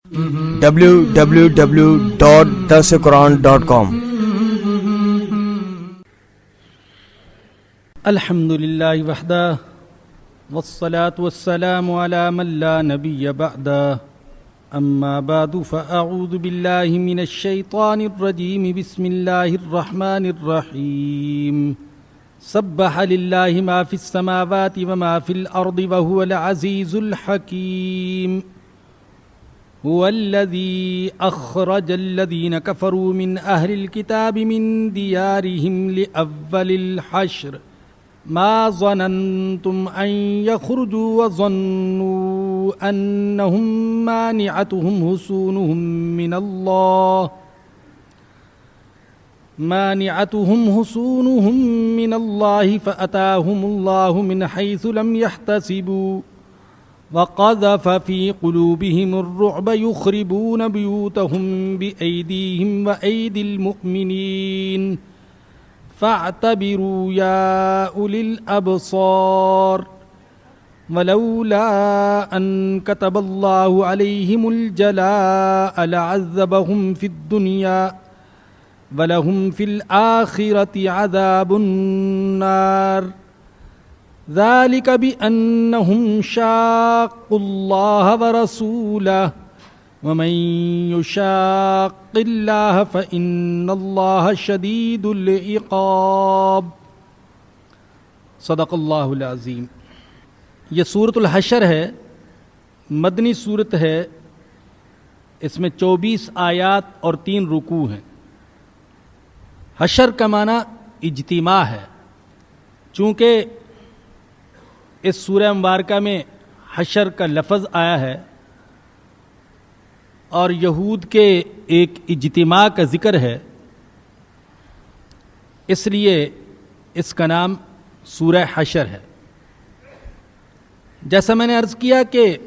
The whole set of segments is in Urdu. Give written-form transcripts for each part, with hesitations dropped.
www.darsequran.com الحمد لله وحده والصلاة والسلام على من لا نبي بعده أما بعد فأعوذ بالله من الشيطان الرجيم بسم الله الرحمن الرحيم سبح لله ما في السماوات وما في الأرض وهو العزيز الحكيم هو الذي أخرج الذين كفروا من أهل الكتاب من ديارهم لأول الحشر ما ظننتم أن يخرجوا وظنوا أنهم مانعتهم حصونهم من الله فأتاهم الله من حيث لم يحتسبوا وقذف في قلوبهم الرعب يخربون بيوتهم بأيديهم وأيدي المؤمنين فاعتبروا يا أولي الأبصار ولولا أن كتب الله عليهم الجلاء لعذبهم في الدنيا ولهم في الآخرة عذاب النار ذلك بأنهم شاقوا الله ورسوله ومن يشاق الله فإن الله شديد العقاب صدق اللہ العظیم۔ یہ سورۃ الحشر ہے، مدنی سورت ہے، اس میں 24 آیات اور 3 رکوع ہیں۔ حشر کا معنی اجتماع ہے، چونکہ اس سورہ مبارکہ میں حشر کا لفظ آیا ہے اور یہود کے ایک اجتماع کا ذکر ہے، اس لیے اس کا نام سورہ حشر ہے۔ جیسا میں نے عرض کیا کہ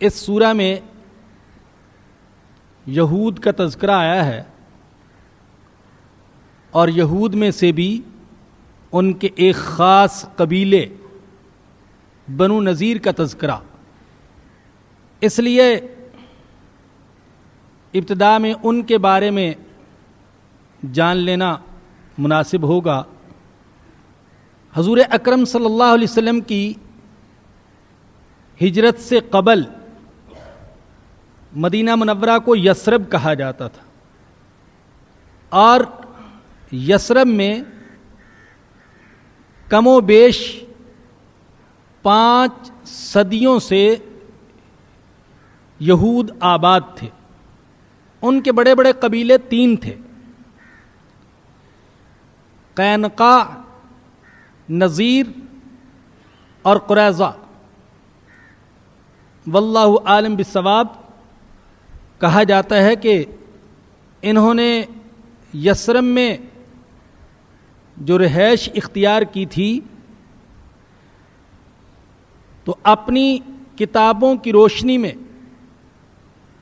اس سورہ میں یہود کا تذکرہ آیا ہے اور یہود میں سے بھی ان کے ایک خاص قبیلے بنو نذیر کا تذکرہ، اس لیے ابتدا میں ان کے بارے میں جان لینا مناسب ہوگا۔ حضور اکرم صلی اللہ علیہ وسلم کی ہجرت سے قبل مدینہ منورہ کو یثرب کہا جاتا تھا، اور یثرب میں کم و بیش 5 صدیوں سے یہود آباد تھے۔ ان کے بڑے بڑے قبیلے 3 تھے، قینقاع، نذیر اور قریظہ۔ واللہ عالم بالصواب، کہا جاتا ہے کہ انہوں نے یثرب میں جو رہائش اختیار کی تھی تو اپنی کتابوں کی روشنی میں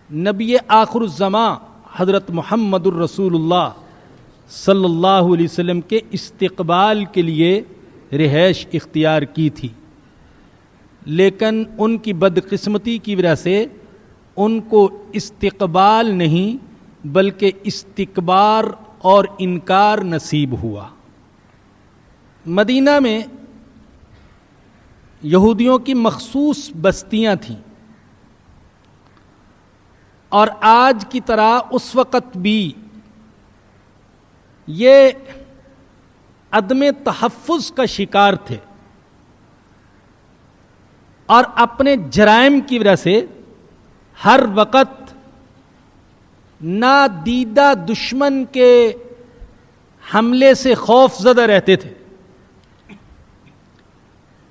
نبی آخر الزمان حضرت محمد الرسول اللہ صلی اللہ علیہ وسلم کے استقبال کے لیے رہائش اختیار کی تھی، لیکن ان کی بدقسمتی کی وجہ سے ان کو استقبال نہیں بلکہ استکبار اور انکار نصیب ہوا۔ مدینہ میں یہودیوں کی مخصوص بستیاں تھیں، اور آج کی طرح اس وقت بھی یہ عدم تحفظ کا شکار تھے، اور اپنے جرائم کی وجہ سے ہر وقت نادیدہ دشمن کے حملے سے خوف زدہ رہتے تھے۔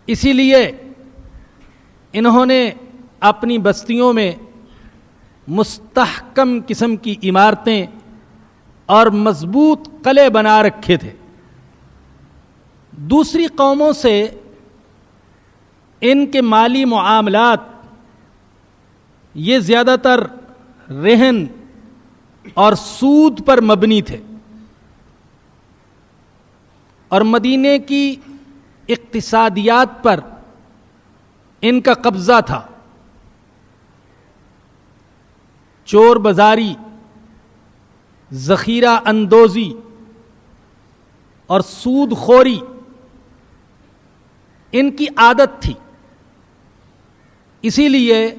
اسی لیے انہوں نے اپنی بستیوں میں مستحکم قسم کی عمارتیں اور مضبوط قلعے بنا رکھے تھے۔ دوسری قوموں سے ان کے مالی معاملات یہ زیادہ تر رہن اور سود پر مبنی تھے، اور مدینے کی اقتصادیات پر ان کا قبضہ تھا۔ چور بازاری، ذخیرہ اندوزی اور سود خوری ان کی عادت تھی، اسی لیے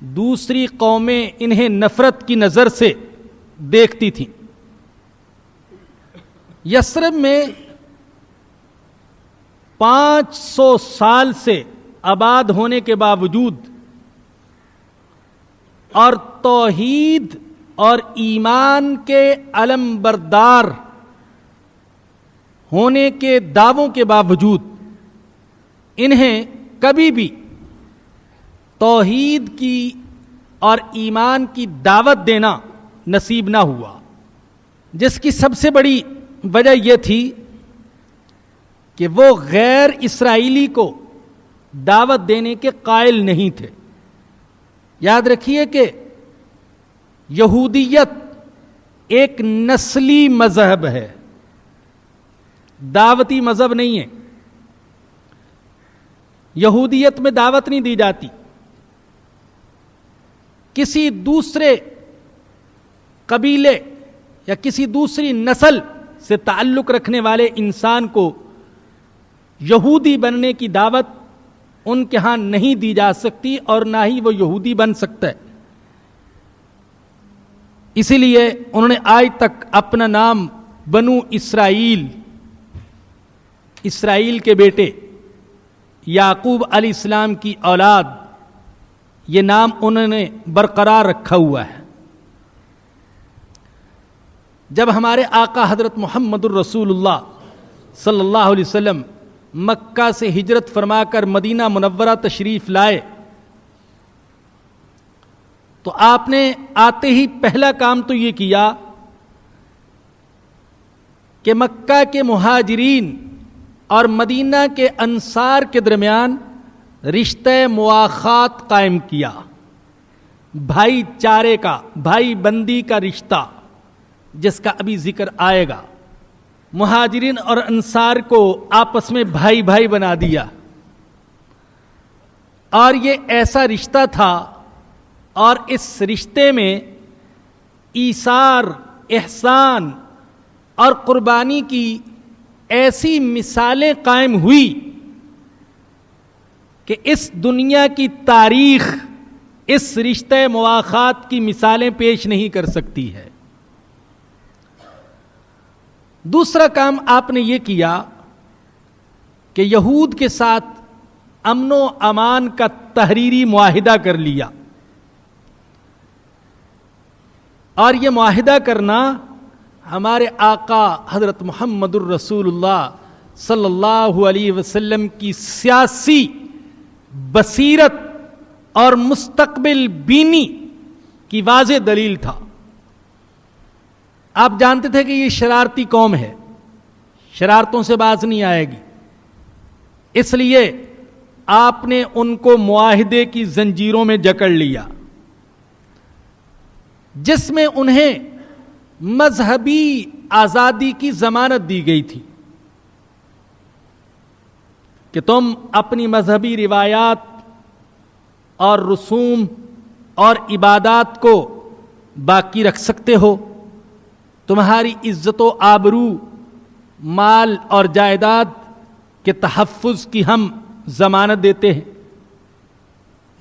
دوسری قومیں انہیں نفرت کی نظر سے دیکھتی تھیں۔ یثرب میں 500 سال سے آباد ہونے کے باوجود اور توحید اور ایمان کے علم بردار ہونے کے دعووں کے باوجود انہیں کبھی بھی توحید کی اور ایمان کی دعوت دینا نصیب نہ ہوا، جس کی سب سے بڑی وجہ یہ تھی کہ وہ غیر اسرائیلی کو دعوت دینے کے قائل نہیں تھے۔ یاد رکھیے کہ یہودیت ایک نسلی مذہب ہے، دعوتی مذہب نہیں ہے۔ یہودیت میں دعوت نہیں دی جاتی، کسی دوسرے قبیلے یا کسی دوسری نسل سے تعلق رکھنے والے انسان کو یہودی بننے کی دعوت ان کے ہاں نہیں دی جا سکتی اور نہ ہی وہ یہودی بن سکتا ہے۔ اسی لیے انہوں نے آج تک اپنا نام بنو اسرائیل کے بیٹے یعقوب علیہ السلام کی اولاد، یہ نام انہوں نے برقرار رکھا ہوا ہے۔ جب ہمارے آقا حضرت محمد الرسول اللہ صلی اللہ علیہ وسلم مکہ سے ہجرت فرما کر مدینہ منورہ تشریف لائے تو آپ نے آتے ہی پہلا کام تو یہ کیا کہ مکہ کے مہاجرین اور مدینہ کے انصار کے درمیان رشتہ مواخات قائم کیا، بھائی چارے کا، بھائی بندی کا رشتہ جس کا ابھی ذکر آئے گا۔ مہاجرین اور انصار کو آپس میں بھائی بھائی بنا دیا، اور یہ ایسا رشتہ تھا اور اس رشتے میں ایثار، احسان اور قربانی کی ایسی مثالیں قائم ہوئی کہ اس دنیا کی تاریخ اس رشتہ مواخات کی مثالیں پیش نہیں کر سکتی ہے۔ دوسرا کام آپ نے یہ کیا کہ یہود کے ساتھ امن و امان کا تحریری معاہدہ کر لیا، اور یہ معاہدہ کرنا ہمارے آقا حضرت محمد الرسول اللہ صلی اللہ علیہ وسلم کی سیاسی بصیرت اور مستقبل بینی کی واضح دلیل تھا۔ آپ جانتے تھے کہ یہ شرارتی قوم ہے، شرارتوں سے باز نہیں آئے گی، اس لیے آپ نے ان کو معاہدے کی زنجیروں میں جکڑ لیا، جس میں انہیں مذہبی آزادی کی ضمانت دی گئی تھی کہ تم اپنی مذہبی روایات اور رسوم اور عبادات کو باقی رکھ سکتے ہو، تمہاری عزت و آبرو، مال اور جائیداد کے تحفظ کی ہم ضمانت دیتے ہیں،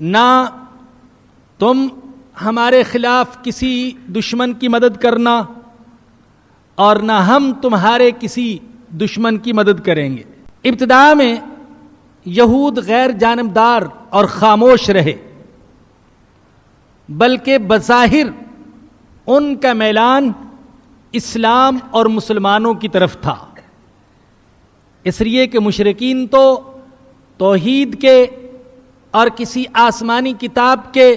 نہ تم ہمارے خلاف کسی دشمن کی مدد کرنا اور نہ ہم تمہارے کسی دشمن کی مدد کریں گے۔ ابتدا میں یہود غیر جانبدار اور خاموش رہے، بلکہ بظاہر ان کا میلان اسلام اور مسلمانوں کی طرف تھا، اس لیے کہ مشرکین تو توحید کے اور کسی آسمانی کتاب کے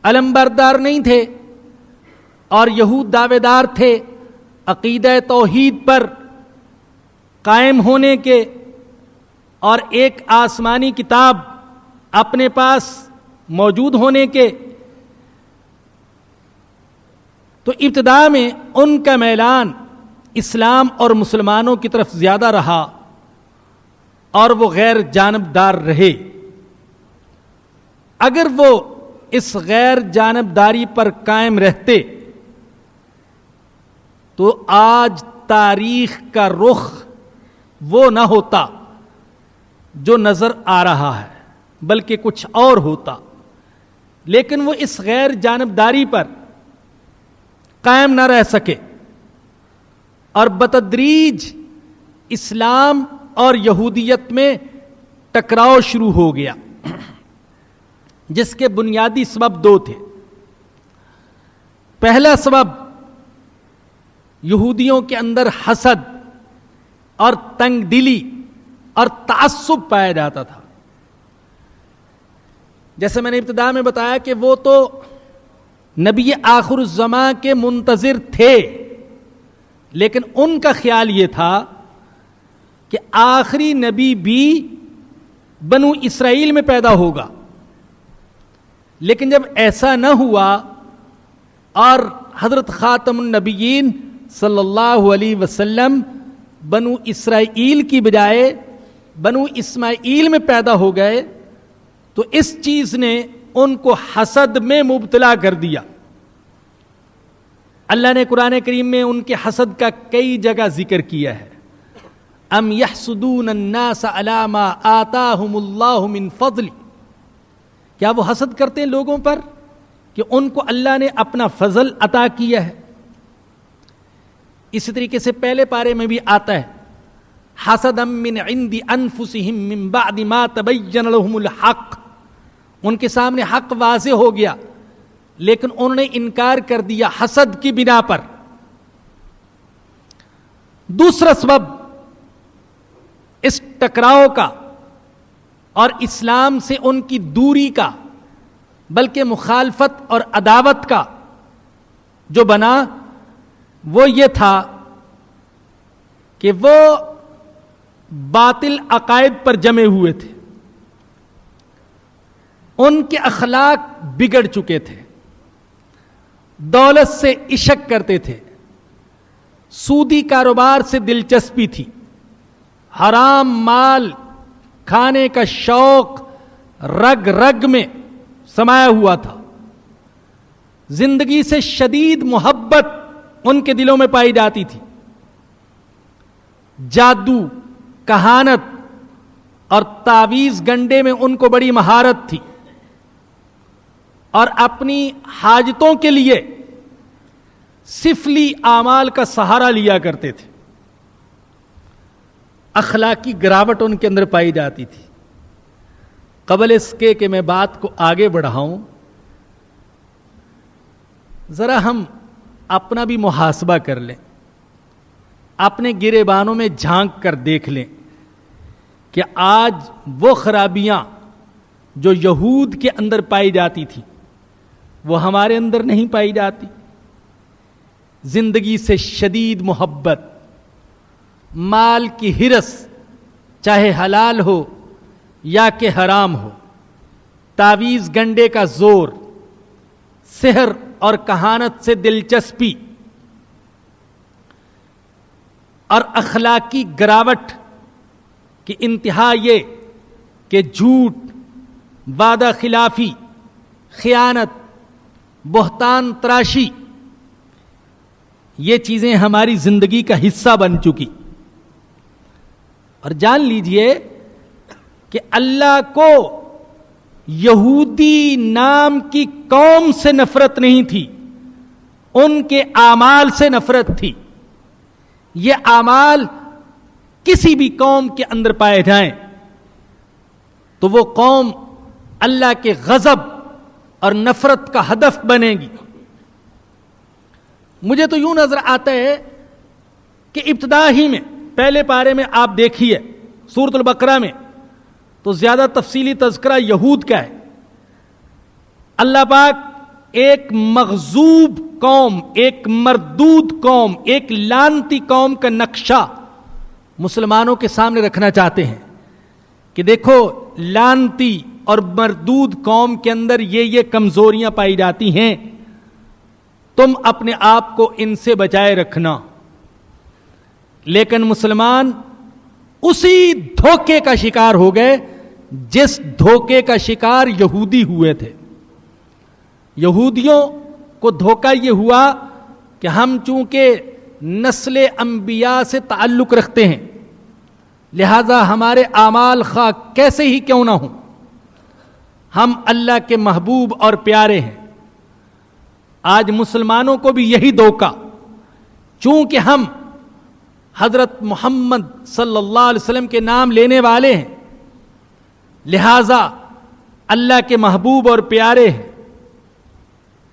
علمبردار نہیں تھے، اور یہود دعوے دار تھے عقیدہ توحید پر قائم ہونے کے اور ایک آسمانی کتاب اپنے پاس موجود ہونے کے۔ تو ابتدا میں ان کا میلان اسلام اور مسلمانوں کی طرف زیادہ رہا اور وہ غیر جانبدار رہے۔ اگر وہ اس غیر جانبداری پر قائم رہتے تو آج تاریخ کا رخ وہ نہ ہوتا جو نظر آ رہا ہے، بلکہ کچھ اور ہوتا۔ لیکن وہ اس غیر جانبداری پر قائم نہ رہ سکے اور بتدریج اسلام اور یہودیت میں ٹکراؤ شروع ہو گیا، جس کے بنیادی سبب دو تھے۔ پہلا سبب یہودیوں کے اندر حسد اور تنگ دلی اور تعصب پایا جاتا تھا۔ جیسے میں نے ابتدا میں بتایا کہ وہ تو نبی آخر الزماں کے منتظر تھے، لیکن ان کا خیال یہ تھا کہ آخری نبی بھی بنو اسرائیل میں پیدا ہوگا۔ لیکن جب ایسا نہ ہوا اور حضرت خاتم النبیین صلی اللہ علیہ وسلم بنو اسرائیل کی بجائے بنو اسماعیل میں پیدا ہو گئے تو اس چیز نے ان کو حسد میں مبتلا کر دیا۔ اللہ نے قرآن کریم میں ان کے حسد کا کئی جگہ ذکر کیا ہے۔ ام یحسدون الناس علی ما آتاہم اللہ من فضل، کیا وہ حسد کرتے ہیں لوگوں پر کہ ان کو اللہ نے اپنا فضل عطا کیا ہے؟ اسی طریقے سے پہلے پارے میں بھی آتا ہے حسدا من عند انفسہم من بعد ما تبین لہم الحق، ان کے سامنے حق واضح ہو گیا لیکن انہوں نے انکار کر دیا حسد کی بنا پر۔ دوسرا سبب اس ٹکراؤ کا اور اسلام سے ان کی دوری کا، بلکہ مخالفت اور عداوت کا جو بنا وہ یہ تھا کہ وہ باطل عقائد پر جمے ہوئے تھے، ان کے اخلاق بگڑ چکے تھے، دولت سے عشق کرتے تھے، سودی کاروبار سے دلچسپی تھی، حرام مال کھانے کا شوق رگ رگ میں سمایا ہوا تھا، زندگی سے شدید محبت ان کے دلوں میں پائی جاتی تھی، جادو، کہانت اور تعویذ گنڈے میں ان کو بڑی مہارت تھی، اور اپنی حاجتوں کے لیے سفلی اعمال کا سہارا لیا کرتے تھے۔ اخلاقی گراوٹ ان کے اندر پائی جاتی تھی۔ قبل اس کے کہ میں بات کو آگے بڑھاؤں، ذرا ہم اپنا بھی محاسبہ کر لیں، اپنے گریبانوں میں جھانک کر دیکھ لیں کہ آج وہ خرابیاں جو یہود کے اندر پائی جاتی تھی وہ ہمارے اندر نہیں پائی جاتی۔ زندگی سے شدید محبت، مال کی ہرس، چاہے حلال ہو یا کہ حرام ہو، تعویذ گنڈے کا زور، سحر اور کہانت سے دلچسپی، اور اخلاقی گراوٹ کی انتہا یہ کہ جھوٹ، وعدہ خلافی، خیانت، بہتان تراشی، یہ چیزیں ہماری زندگی کا حصہ بن چکی۔ اور جان لیجئے کہ اللہ کو یہودی نام کی قوم سے نفرت نہیں تھی، ان کے اعمال سے نفرت تھی۔ یہ اعمال کسی بھی قوم کے اندر پائے جائیں تو وہ قوم اللہ کے غضب اور نفرت کا ہدف بنے گی۔ مجھے تو یوں نظر آتا ہے کہ ابتدا ہی میں پہلے پارے میں آپ دیکھیے سورۃ البقرہ میں تو زیادہ تفصیلی تذکرہ یہود کا ہے۔ اللہ پاک ایک مغضوب قوم، ایک مردود قوم، ایک لعنتی قوم کا نقشہ مسلمانوں کے سامنے رکھنا چاہتے ہیں کہ دیکھو لعنتی اور مردود قوم کے اندر یہ کمزوریاں پائی جاتی ہیں، تم اپنے آپ کو ان سے بچائے رکھنا۔ لیکن مسلمان اسی دھوکے کا شکار ہو گئے جس دھوکے کا شکار یہودی ہوئے تھے۔ یہودیوں کو دھوکہ یہ ہوا کہ ہم چونکہ نسل انبیاء سے تعلق رکھتے ہیں، لہذا ہمارے اعمال خواہ کیسے ہی کیوں نہ ہوں، ہم اللہ کے محبوب اور پیارے ہیں۔ آج مسلمانوں کو بھی یہی دھوکہ، چونکہ ہم حضرت محمد صلی اللہ علیہ وسلم کے نام لینے والے ہیں، لہذا اللہ کے محبوب اور پیارے ہیں،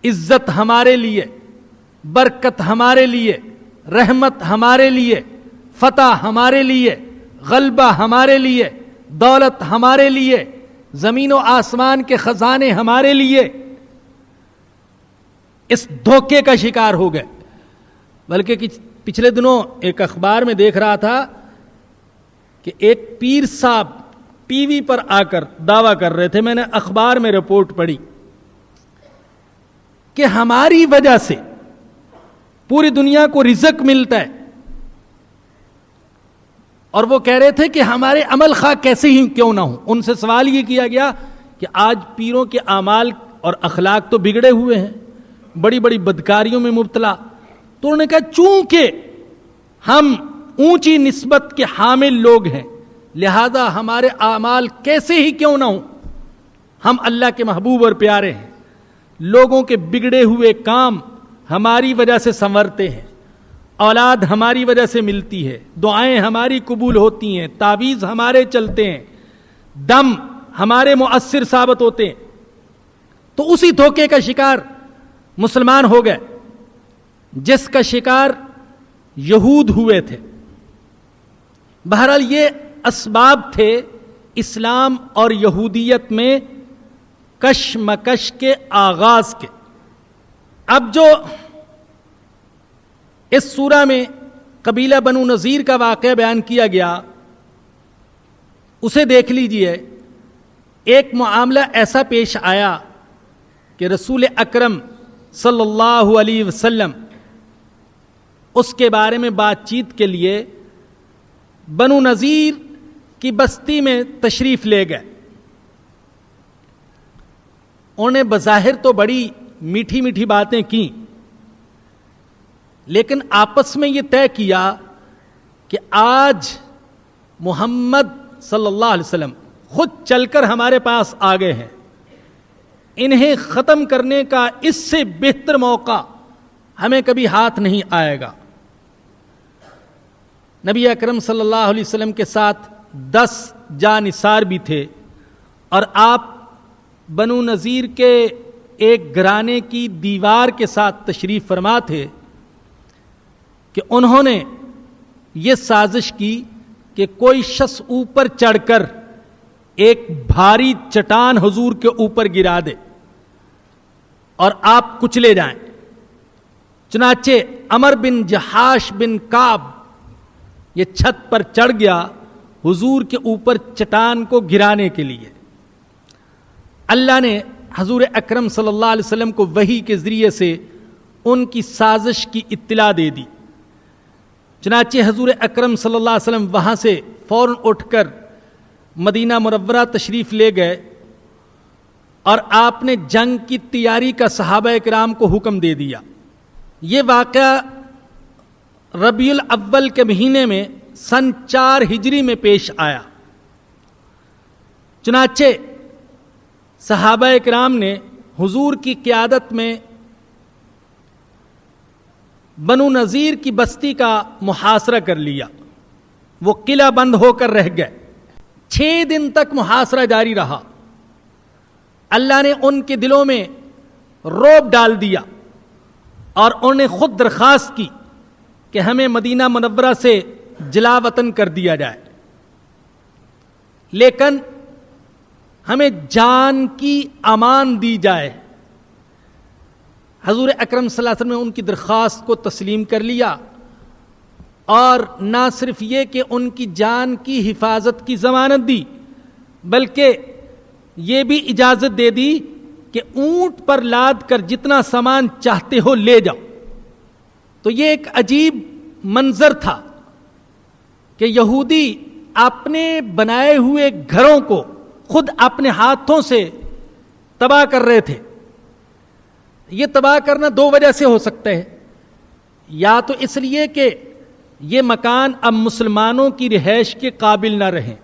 عزت ہمارے لیے، برکت ہمارے لیے، رحمت ہمارے لیے، فتح ہمارے لیے، غلبہ ہمارے لیے، دولت ہمارے لیے، زمین و آسمان کے خزانے ہمارے لیے، اس دھوکے کا شکار ہو گئے۔ بلکہ پچھلے دنوں ایک اخبار میں دیکھ رہا تھا کہ ایک پیر صاحب ٹی وی پر آ کر دعویٰ کر رہے تھے، میں نے اخبار میں رپورٹ پڑھی کہ ہماری وجہ سے پوری دنیا کو رزق ملتا ہے، اور وہ کہہ رہے تھے کہ ہمارے عمل خواہ کیسے ہی کیوں نہ ہوں۔ ان سے سوال یہ کیا گیا کہ آج پیروں کے اعمال اور اخلاق تو بگڑے ہوئے ہیں، بڑی بڑی بدکاریوں میں مبتلا، تو انہوں نے کہا چونکہ ہم اونچی نسبت کے حامل لوگ ہیں، لہذا ہمارے اعمال کیسے ہی کیوں نہ ہوں، ہم اللہ کے محبوب اور پیارے ہیں، لوگوں کے بگڑے ہوئے کام ہماری وجہ سے سنورتے ہیں، اولاد ہماری وجہ سے ملتی ہے، دعائیں ہماری قبول ہوتی ہیں، تعویذ ہمارے چلتے ہیں، دم ہمارے مؤثر ثابت ہوتے ہیں۔ تو اسی دھوکے کا شکار مسلمان ہو گئے جس کا شکار یہود ہوئے تھے۔ بہرحال یہ اسباب تھے اسلام اور یہودیت میں کشمکش کے آغاز کے۔ اب جو اس سورہ میں قبیلہ بنو نذیر کا واقعہ بیان کیا گیا اسے دیکھ لیجئے۔ ایک معاملہ ایسا پیش آیا کہ رسول اکرم صلی اللہ علیہ وسلم اس کے بارے میں بات چیت کے لیے بنو نذیر کی بستی میں تشریف لے گئے۔ انہوں نے بظاہر تو بڑی میٹھی میٹھی باتیں کی، لیکن آپس میں یہ طے کیا کہ آج محمد صلی اللہ علیہ وسلم خود چل کر ہمارے پاس آ گئے ہیں، انہیں ختم کرنے کا اس سے بہتر موقع ہمیں کبھی ہاتھ نہیں آئے گا۔ نبی اکرم صلی اللہ علیہ وسلم کے ساتھ 10 جانثار بھی تھے، اور آپ بنو نذیر کے ایک گھرانے کی دیوار کے ساتھ تشریف فرما تھے کہ انہوں نے یہ سازش کی کہ کوئی شخص اوپر چڑھ کر ایک بھاری چٹان حضور کے اوپر گرا دے اور آپ کچلے جائیں۔ چنانچہ عمر بن جحاش بن کعب یہ چھت پر چڑھ گیا حضور کے اوپر چٹان کو گرانے کے لیے۔ اللہ نے حضور اکرم صلی اللہ علیہ وسلم کو وحی کے ذریعے سے ان کی سازش کی اطلاع دے دی۔ چنانچہ حضور اکرم صلی اللہ علیہ وسلم وہاں سے فوراً اٹھ کر مدینہ منورہ تشریف لے گئے، اور آپ نے جنگ کی تیاری کا صحابہ کرام کو حکم دے دیا۔ یہ واقعہ ربیع الاول کے مہینے میں سن 4 ہجری میں پیش آیا۔ چنانچہ صحابہ کرام نے حضور کی قیادت میں بنو نذیر کی بستی کا محاصرہ کر لیا، وہ قلعہ بند ہو کر رہ گئے۔ 6 دن تک محاصرہ جاری رہا۔ اللہ نے ان کے دلوں میں رعب ڈال دیا، اور انہوں نے خود درخواست کی کہ ہمیں مدینہ منورہ سے جلا وطن کر دیا جائے، لیکن ہمیں جان کی امان دی جائے۔ حضور اکرم صلی اللہ علیہ وسلم نے ان کی درخواست کو تسلیم کر لیا، اور نہ صرف یہ کہ ان کی جان کی حفاظت کی ضمانت دی، بلکہ یہ بھی اجازت دے دی کہ اونٹ پر لاد کر جتنا سامان چاہتے ہو لے جاؤ۔ تو یہ ایک عجیب منظر تھا کہ یہودی اپنے بنائے ہوئے گھروں کو خود اپنے ہاتھوں سے تباہ کر رہے تھے، یہ تباہ کرنا دو وجہ سے ہو سکتا ہے، یا تو اس لیے کہ یہ مکان اب مسلمانوں کی رہائش کے قابل نہ رہیں،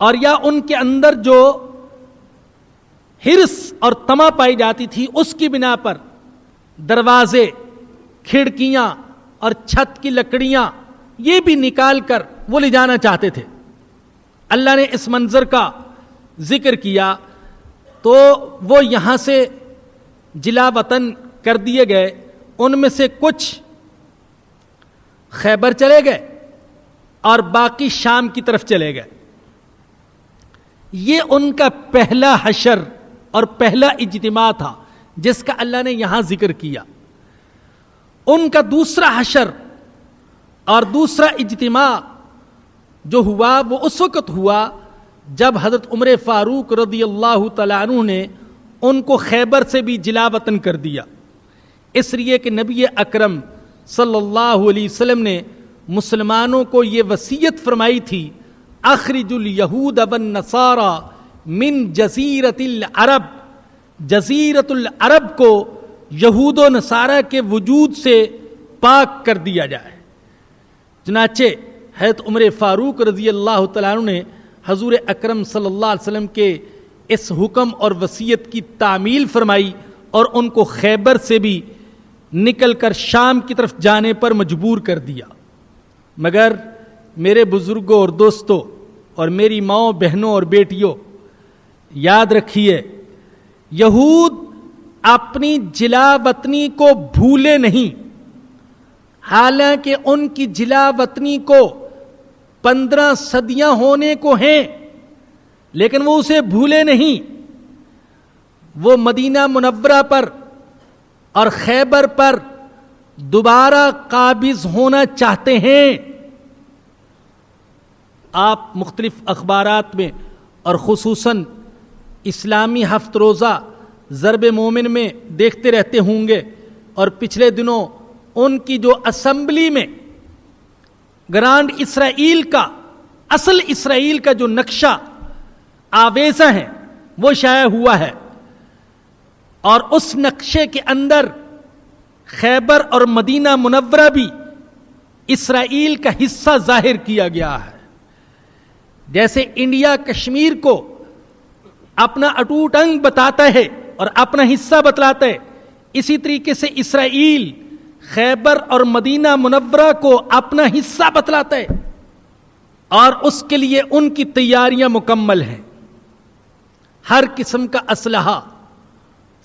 اور یا ان کے اندر جو حرص اور طمع پائی جاتی تھی اس کی بنا پر دروازے، کھڑکیاں اور چھت کی لکڑیاں یہ بھی نکال کر وہ لے جانا چاہتے تھے۔ اللہ نے اس منظر کا ذکر کیا تو وہ یہاں سے جلا وطن کر دیے گئے، ان میں سے کچھ خیبر چلے گئے اور باقی شام کی طرف چلے گئے۔ یہ ان کا پہلا حشر اور پہلا اجتماع تھا جس کا اللہ نے یہاں ذکر کیا۔ ان کا دوسرا حشر اور دوسرا اجتماع جو ہوا وہ اس وقت ہوا جب حضرت عمر فاروق رضی اللہ تعالیٰ عنہ نے ان کو خیبر سے بھی جلا وطن کر دیا، اس لیے کہ نبی اکرم صلی اللہ علیہ وسلم نے مسلمانوں کو یہ وصیت فرمائی تھی، اخرج الیہود والنصارى من جزیرۃ العرب، جزیرۃ العرب کو یہود و نصارہ کے وجود سے پاک کر دیا جائے۔ چنانچہ حضرت عمر فاروق رضی اللہ تعالیٰ عنہ نے حضور اکرم صلی اللہ علیہ وسلم کے اس حکم اور وصیت کی تعمیل فرمائی اور ان کو خیبر سے بھی نکل کر شام کی طرف جانے پر مجبور کر دیا۔ مگر میرے بزرگوں اور دوستوں اور میری ماؤں، بہنوں اور بیٹیوں، یاد رکھیے یہود اپنی جلا وطنی کو بھولے نہیں، حالانکہ ان کی جلا وطنی کو 15 صدیاں ہونے کو ہیں، لیکن وہ اسے بھولے نہیں۔ وہ مدینہ منورہ پر اور خیبر پر دوبارہ قابض ہونا چاہتے ہیں۔ آپ مختلف اخبارات میں اور خصوصاً اسلامی ہفت روزہ ضرب مومن میں دیکھتے رہتے ہوں گے، اور پچھلے دنوں ان کی جو اسمبلی میں گرانڈ اسرائیل کا، اصل اسرائیل کا جو نقشہ آویزہ ہے وہ شائع ہوا ہے، اور اس نقشے کے اندر خیبر اور مدینہ منورہ بھی اسرائیل کا حصہ ظاہر کیا گیا ہے۔ جیسے انڈیا کشمیر کو اپنا اٹوٹ انگ بتاتا ہے اور اپنا حصہ بتلاتا ہے، اسی طریقے سے اسرائیل خیبر اور مدینہ منورہ کو اپنا حصہ بتلاتا ہے، اور اس کے لیے ان کی تیاریاں مکمل ہیں۔ ہر قسم کا اسلحہ،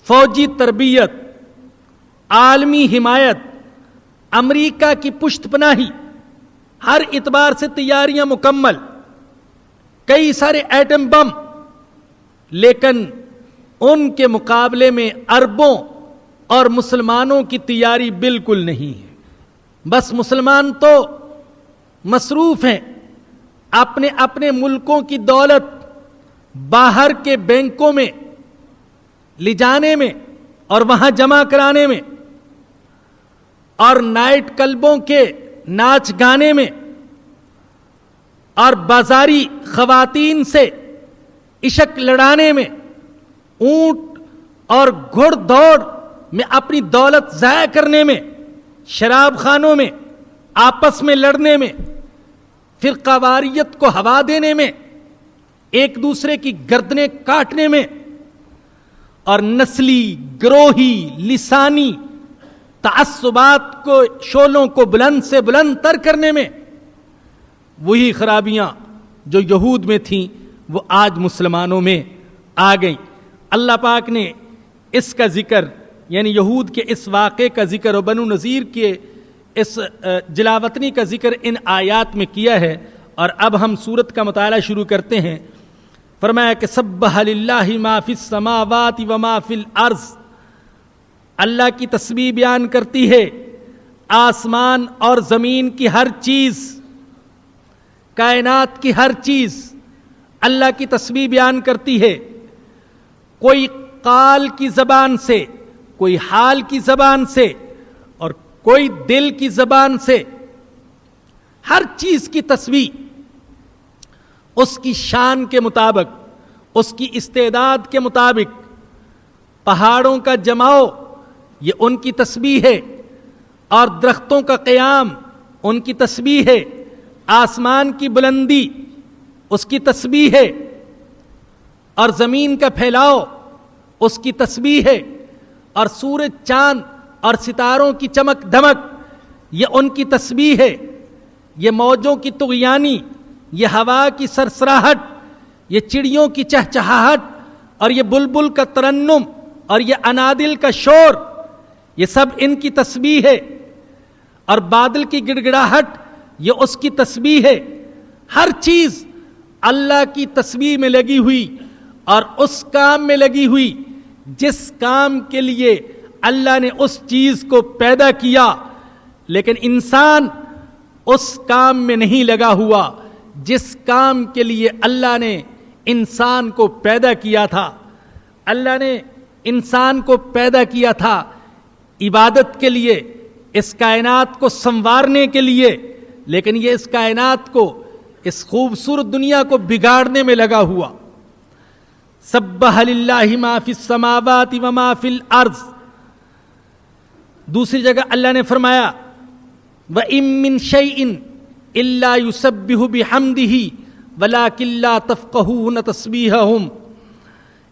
فوجی تربیت، عالمی حمایت، امریکہ کی پشت پناہی، ہر اعتبار سے تیاریاں مکمل، کئی سارے ایٹم بم، لیکن ان کے مقابلے میں عربوں اور مسلمانوں کی تیاری بالکل نہیں ہے۔ بس مسلمان تو مصروف ہیں اپنے اپنے ملکوں کی دولت باہر کے بینکوں میں لے جانے میں اور وہاں جمع کرانے میں، اور نائٹ کلبوں کے ناچ گانے میں، اور بازاری خواتین سے عشق لڑانے میں، اونٹ اور گھڑ دوڑ میں اپنی دولت ضائع کرنے میں، شراب خانوں میں آپس میں لڑنے میں، فرقہ واریت کو ہوا دینے میں، ایک دوسرے کی گردنیں کاٹنے میں، اور نسلی، گروہی، لسانی تعصبات کو، شعلوں کو بلند سے بلند تر کرنے میں، وہی خرابیاں جو یہود میں تھیں وہ آج مسلمانوں میں آ گئیں۔ اللہ پاک نے اس کا ذکر، یعنی یہود کے اس واقعے کا ذکر اور بنو نذیر کے اس جلاوطنی کا ذکر ان آیات میں کیا ہے، اور اب ہم سورت کا مطالعہ شروع کرتے ہیں۔ فرمایا کہ سبح للہ ما فی السماوات و ما فی الارض، اللہ کی تسبیح بیان کرتی ہے آسمان اور زمین کی ہر چیز، کائنات کی ہر چیز اللہ کی تسبیح بیان کرتی ہے۔ کوئی قال کی زبان سے، کوئی حال کی زبان سے، اور کوئی دل کی زبان سے، ہر چیز کی تسبیح اس کی شان کے مطابق، اس کی استعداد کے مطابق، پہاڑوں کا جماؤ یہ ان کی تسبیح ہے، اور درختوں کا قیام ان کی تسبیح ہے، آسمان کی بلندی اس کی تسبیح ہے، اور زمین کا پھیلاؤ اس کی تسبیح ہے، اور سورج چاند اور ستاروں کی چمک دمک یہ ان کی تسبیح ہے، یہ موجوں کی طغیانی، یہ ہوا کی سرسراہٹ، یہ چڑیوں کی چہچہاہٹ، اور یہ بلبل کا ترنم، اور یہ انادل کا شور، یہ سب ان کی تسبیح ہے، اور بادل کی گڑگڑاہٹ یہ اس کی تسبیح ہے۔ ہر چیز اللہ کی تسبیح میں لگی ہوئی اور اس کام میں لگی ہوئی جس کام کے لیے اللہ نے اس چیز کو پیدا کیا، لیکن انسان اس کام میں نہیں لگا ہوا جس کام کے لیے اللہ نے انسان کو پیدا کیا تھا۔ اللہ نے انسان کو پیدا کیا تھا عبادت کے لیے، اس کائنات کو سنوارنے کے لیے، لیکن یہ اس کائنات کو، اس خوبصورت دنیا کو بگاڑنے میں لگا ہوا۔ سبح للہ ما فی السماوات وما فی الارض۔ دوسری جگہ اللہ نے فرمایا وَإِن مِّن شَيْءٍ إِلَّا يُسَبِّحُ بِحَمْدِهِ وَلَٰكِن لَّا تَفْقَهُونَ تَسْبِيحَهُمْ۔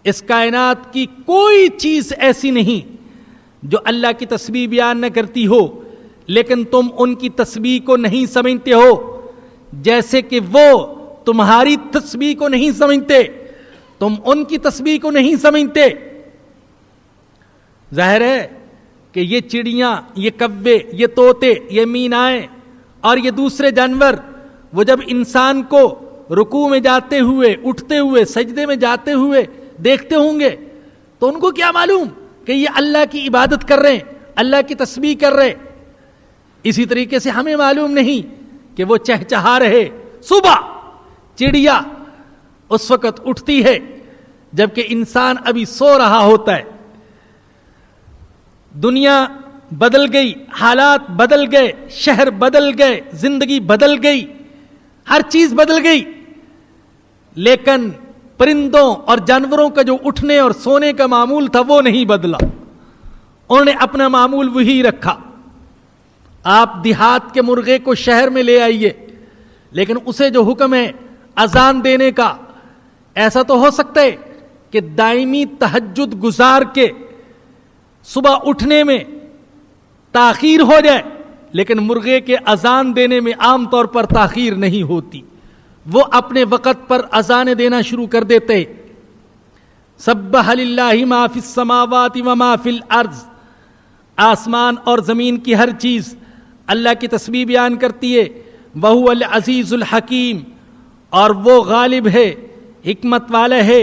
اس کائنات کی کوئی چیز ایسی نہیں جو اللہ کی تسبیح بیان نہ کرتی ہو، لیکن تم ان کی تسبیح کو نہیں سمجھتے ہو، جیسے کہ وہ تمہاری تسبیح کو نہیں سمجھتے، تم ان کی تسبیح کو نہیں سمجھتے۔ ظاہر ہے کہ یہ چڑیاں، یہ کوے، یہ طوطے، یہ مینائیں اور یہ دوسرے جانور، وہ جب انسان کو رکوع میں جاتے ہوئے، اٹھتے ہوئے، سجدے میں جاتے ہوئے دیکھتے ہوں گے تو ان کو کیا معلوم کہ یہ اللہ کی عبادت کر رہے ہیں، اللہ کی تسبیح کر رہے۔ اسی طریقے سے ہمیں معلوم نہیں کہ وہ چہچہا رہے۔ صبح چڑیا اس وقت اٹھتی ہے جبکہ انسان ابھی سو رہا ہوتا ہے۔ دنیا بدل گئی، حالات بدل گئے، شہر بدل گئے، زندگی بدل گئی، ہر چیز بدل گئی، لیکن پرندوں اور جانوروں کا جو اٹھنے اور سونے کا معمول تھا وہ نہیں بدلا، انہوں نے اپنا معمول وہی رکھا۔ آپ دیہات کے مرغے کو شہر میں لے آئیے، لیکن اسے جو حکم ہے اذان دینے کا، ایسا تو ہو سکتا ہے کہ دائمی تہجد گزار کے صبح اٹھنے میں تاخیر ہو جائے، لیکن مرغے کے اذان دینے میں عام طور پر تاخیر نہیں ہوتی، وہ اپنے وقت پر اذان دینا شروع کر دیتے۔ سبح للہ ما فی السماوات وما فی الارض۔ آسمان اور زمین کی ہر چیز اللہ کی تسبیح بیان کرتی ہے۔ وہو العزیز الحکیم، اور وہ غالب ہے، حکمت والا ہے۔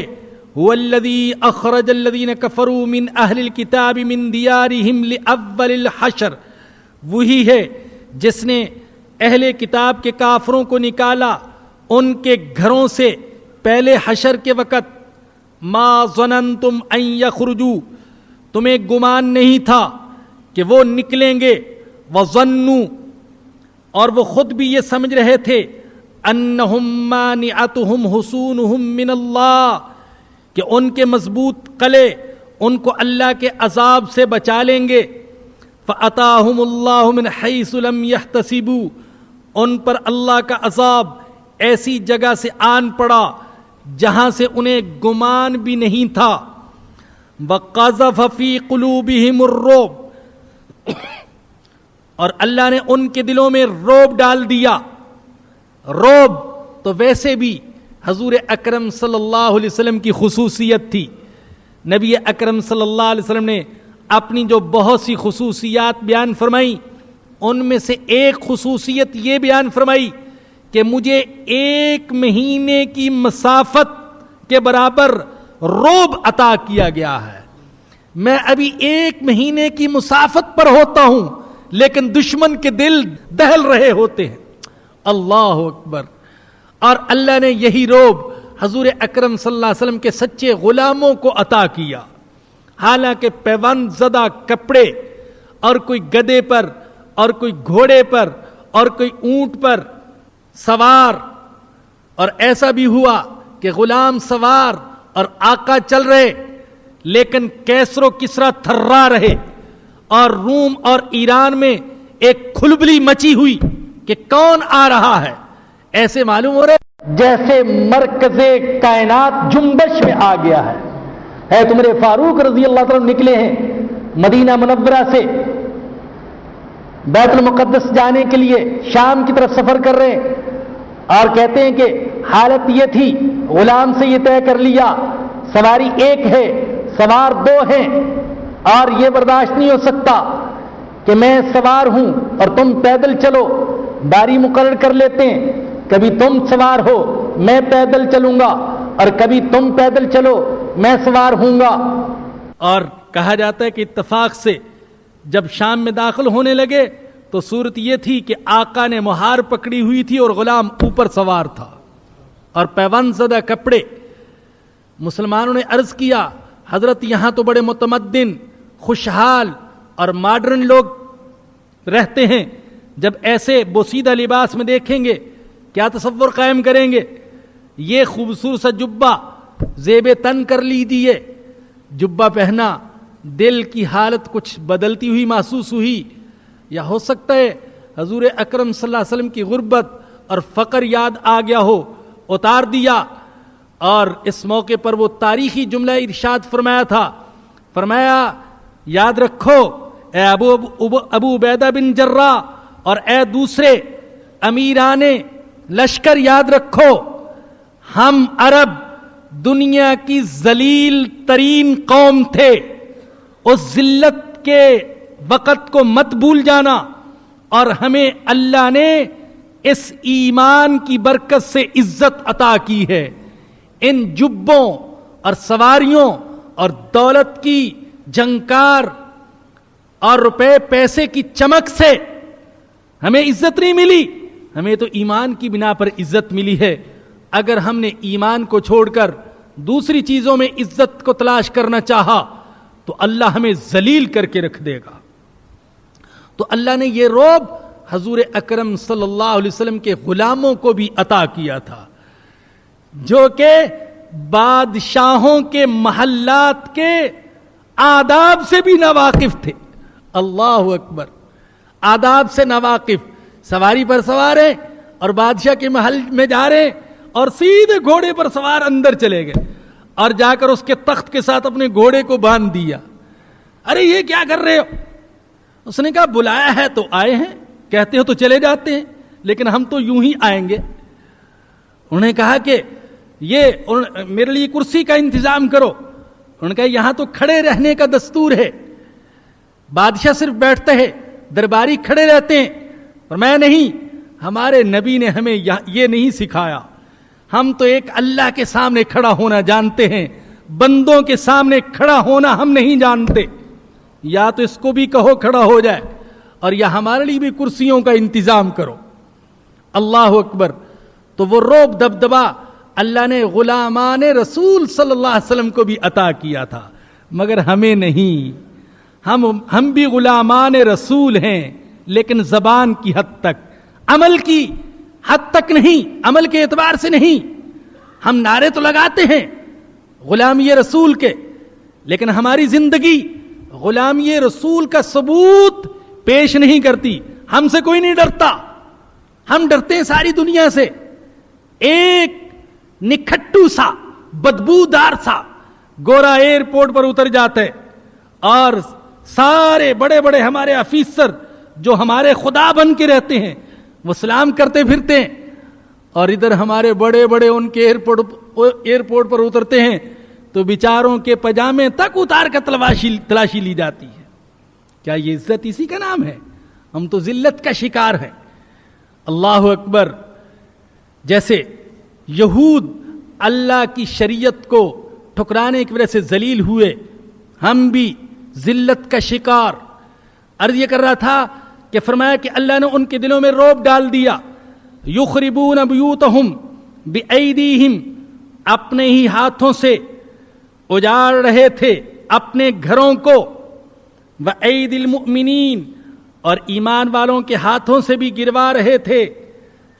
هو الذی اخرج الذین کفروا من اہل الکتاب من دیارہم لأول الحشر۔ وہی ہے جس نے اہل کتاب کے کافروں کو نکالا ان کے گھروں سے پہلے حشر کے وقت۔ ما ظننتم ان یخرجوا، تمہیں گمان نہیں تھا کہ وہ نکلیں گے۔ وظنوا، اور وہ خود بھی یہ سمجھ رہے تھے، انہم مانعتہم حصونہم من اللہ، کہ ان کے مضبوط قلعے ان کو اللہ کے عذاب سے بچا لیں گے۔ فَأَتَاهُمُ اللَّهُ مِنْ حَيْثُ لَمْ يَحْتَسِبُوا، ان پر اللہ کا عذاب ایسی جگہ سے آن پڑا جہاں سے انہیں گمان بھی نہیں تھا۔ وَقَذَفَ فِي قُلُوبِهِمُ الرُّعْبَ، اور اللہ نے ان کے دلوں میں رعب ڈال دیا۔ رعب تو ویسے بھی حضور اکرم صلی اللہ علیہ وسلم کی خصوصیت تھی۔ نبی اکرم صلی اللہ علیہ وسلم نے اپنی جو بہت سی خصوصیات بیان فرمائی، ان میں سے ایک خصوصیت یہ بیان فرمائی کہ مجھے 1 مہینے کی مسافت کے برابر رعب عطا کیا گیا ہے۔ میں ابھی 1 مہینے کی مسافت پر ہوتا ہوں لیکن دشمن کے دل دہل رہے ہوتے ہیں۔ اللہ اکبر۔ اور اللہ نے یہی رعب حضور اکرم صلی اللہ علیہ وسلم کے سچے غلاموں کو عطا کیا۔ حالانکہ پیوند زدہ کپڑے، اور کوئی گدے پر، اور کوئی گھوڑے پر، اور کوئی اونٹ پر سوار، اور ایسا بھی ہوا کہ غلام سوار اور آقا چل رہے، لیکن کیسر و کسرا تھرا رہے، اور روم اور ایران میں ایک کھلبلی مچی ہوئی کہ کون آ رہا ہے. ایسے معلوم ہو رہے جیسے مرکز کائنات جنبش میں آ گیا ہے. عمر فاروق رضی اللہ تعالیٰ نکلے ہیں مدینہ منورہ سے بیت المقدس جانے کے لیے، شام کی طرف سفر کر رہے ہیں، اور کہتے ہیں کہ حالت یہ تھی، غلام سے یہ طے کر لیا سواری ایک ہے، سوار دو ہیں، اور یہ برداشت نہیں ہو سکتا کہ میں سوار ہوں اور تم پیدل چلو. باری مقرر کر لیتے ہیں، کبھی تم سوار ہو میں پیدل چلوں گا، اور کبھی تم پیدل چلو میں سوار ہوں گا. اور کہا جاتا ہے کہ اتفاق سے جب شام میں داخل ہونے لگے تو صورت یہ تھی کہ آقا نے مہار پکڑی ہوئی تھی اور غلام اوپر سوار تھا اور پیوند زدہ کپڑے. مسلمانوں نے عرض کیا حضرت یہاں تو بڑے متمدن، خوشحال اور ماڈرن لوگ رہتے ہیں، جب ایسے بوسیدہ لباس میں دیکھیں گے کیا تصور قائم کریں گے؟ یہ خوبصورت سا جبہ زیب تن کر لیجیے. جبہ پہنا، دل کی حالت کچھ بدلتی ہوئی محسوس ہوئی، یا ہو سکتا ہے حضور اکرم صلی اللہ علیہ وسلم کی غربت اور فقر یاد آ گیا ہو، اتار دیا. اور اس موقع پر وہ تاریخی جملہ ارشاد فرمایا تھا، فرمایا یاد رکھو اے ابو عبیدہ بن جراح اور اے دوسرے امیران لشکر، یاد رکھو ہم عرب دنیا کی ذلیل ترین قوم تھے. اس ذلت کے وقت کو مت بھول جانا، اور ہمیں اللہ نے اس ایمان کی برکت سے عزت عطا کی ہے. ان جبوں اور سواریوں اور دولت کی جھنکار اور روپے پیسے کی چمک سے ہمیں عزت نہیں ملی، ہمیں تو ایمان کی بنا پر عزت ملی ہے. اگر ہم نے ایمان کو چھوڑ کر دوسری چیزوں میں عزت کو تلاش کرنا چاہا تو اللہ ہمیں ذلیل کر کے رکھ دے گا. تو اللہ نے یہ رعب حضور اکرم صلی اللہ علیہ وسلم کے غلاموں کو بھی عطا کیا تھا، جو کہ بادشاہوں کے محلات کے آداب سے بھی ناواقف تھے. اللہ اکبر، آداب سے ناواقف. سواری پر سوار ہیں اور بادشاہ کے محل میں جا رہے ہیں اور سیدھے گھوڑے پر سوار اندر چلے گئے اور جا کر اس کے تخت کے ساتھ اپنے گھوڑے کو باندھ دیا. ارے یہ کیا کر رہے ہو؟ اس نے کہا بلایا ہے تو آئے ہیں، کہتے ہو تو چلے جاتے ہیں، لیکن ہم تو یوں ہی آئیں گے. انہوں نے کہا کہ یہ میرے لیے کرسی کا انتظام کرو. انہوں نے کہا یہاں تو کھڑے رہنے کا دستور ہے، بادشاہ صرف بیٹھتے ہیں، درباری کھڑے رہتے ہیں. اور میں نہیں، ہمارے نبی نے ہمیں یہ نہیں سکھایا. ہم تو ایک اللہ کے سامنے کھڑا ہونا جانتے ہیں، بندوں کے سامنے کھڑا ہونا ہم نہیں جانتے. یا تو اس کو بھی کہو کھڑا ہو جائے، اور یا ہمارے لیے بھی کرسیوں کا انتظام کرو. اللہ اکبر. تو وہ رعب دبدبا اللہ نے غلامان رسول صلی اللہ علیہ وسلم کو بھی عطا کیا تھا، مگر ہمیں نہیں. ہم بھی غلامان رسول ہیں، لیکن زبان کی حد تک، عمل کی حد تک نہیں، عمل کے اعتبار سے نہیں. ہم نعرے تو لگاتے ہیں غلامی رسول کے، لیکن ہماری زندگی غلامی رسول کا ثبوت پیش نہیں کرتی. ہم سے کوئی نہیں ڈرتا، ہم ڈرتے ہیں ساری دنیا سے. ایک نکھٹو سا بدبودار سا گورا ایئرپورٹ پر اتر جاتا ہے اور سارے بڑے بڑے ہمارے آفیسر جو ہمارے خدا بن کے رہتے ہیں وہ سلام کرتے پھرتے ہیں، اور ادھر ہمارے بڑے بڑے ان کے ایئرپورٹ پر اترتے ہیں تو بیچاروں کے پجامے تک اتار کر تلاشی لی جاتی ہے. کیا یہ عزت اسی کا نام ہے؟ ہم تو ذلت کا شکار ہیں. اللہ اکبر. جیسے یہود اللہ کی شریعت کو ٹھکرانے کی وجہ سے ذلیل ہوئے، ہم بھی ذلت کا شکار. عرض یہ کر رہا تھا کہ فرمایا کہ اللہ نے ان کے دلوں میں رعب ڈال دیا. یخربون بیوتہم بایدیہم، اپنے ہی ہاتھوں سے اجاڑ رہے تھے اپنے گھروں کو، وایدی المؤمنین، اور ایمان والوں کے ہاتھوں سے بھی گروا رہے تھے.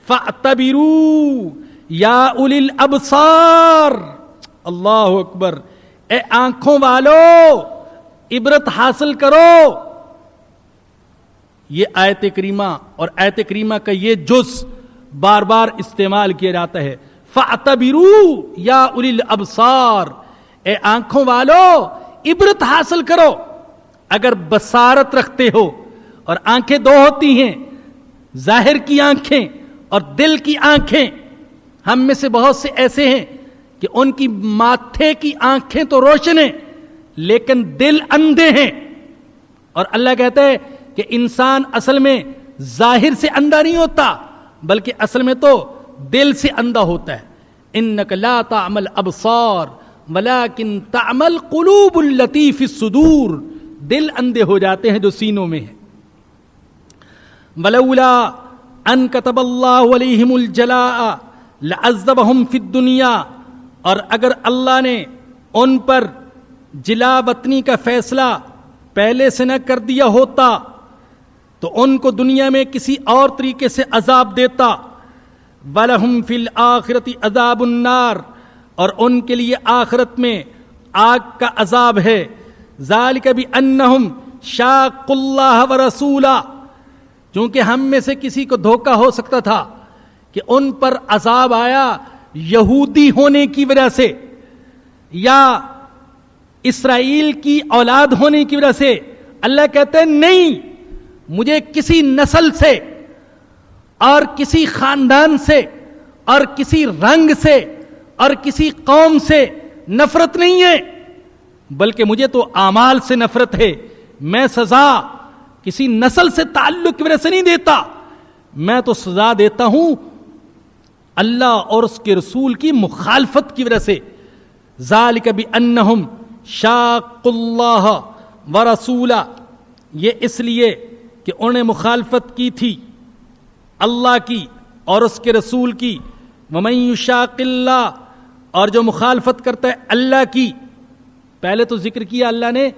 فاعتبروا یا اولی الابصار. اللہ اکبر. اے آنکھوں والو عبرت حاصل کرو. یہ آیت کریمہ اور آیت کریمہ کا یہ جز بار بار استعمال کیا جاتا ہے. فَاعْتَبِرُوا یا اولی الابصار، اے آنکھوں والو عبرت حاصل کرو. اگر بصارت رکھتے ہو، اور آنکھیں دو ہوتی ہیں، ظاہر کی آنکھیں اور دل کی آنکھیں. ہم میں سے بہت سے ایسے ہیں کہ ان کی ماتھے کی آنکھیں تو روشن ہیں لیکن دل اندھے ہیں. اور اللہ کہتا ہے کہ انسان اصل میں ظاہر سے اندھا نہیں ہوتا بلکہ اصل میں تو دل سے اندھا ہوتا ہے. انک لا تعمل ابصار ولکن تعمل قلوب التی فی الصدور. دل اندھے ہو جاتے ہیں جو سینوں میں ہیں. ولولا ان كتب اللہ علیہم الجلاء لعذبہم فی الدنیا، اور اگر اللہ نے ان پر جلا وطنی کا فیصلہ پہلے سے نہ کر دیا ہوتا تو ان کو دنیا میں کسی اور طریقے سے عذاب دیتا. وَلَهُمْ فِي الْآخِرَةِ عَذَابُ النَّارِ، اور ان کے لیے آخرت میں آگ کا عذاب ہے. ذَلِكَ بِأَنَّهُمْ شَاقُّوا اللَّهَ وَرَسُولَهُ، چونکہ ہم میں سے کسی کو دھوکہ ہو سکتا تھا کہ ان پر عذاب آیا یہودی ہونے کی وجہ سے یا اسرائیل کی اولاد ہونے کی وجہ سے. اللہ کہتے ہیں نہیں، مجھے کسی نسل سے اور کسی خاندان سے اور کسی رنگ سے اور کسی قوم سے نفرت نہیں ہے، بلکہ مجھے تو اعمال سے نفرت ہے. میں سزا کسی نسل سے تعلق کی وجہ سے نہیں دیتا، میں تو سزا دیتا ہوں اللہ اور اس کے رسول کی مخالفت کی وجہ سے. ذالک بأنہم شاقوا اللہ ورسولہ، یہ اس لیے کہ انہوں نے مخالفت کی تھی اللہ کی اور اس کے رسول کی. ومن یشاق اللہ، اور جو مخالفت کرتا ہے اللہ کی. پہلے تو ذکر کیا اللہ نے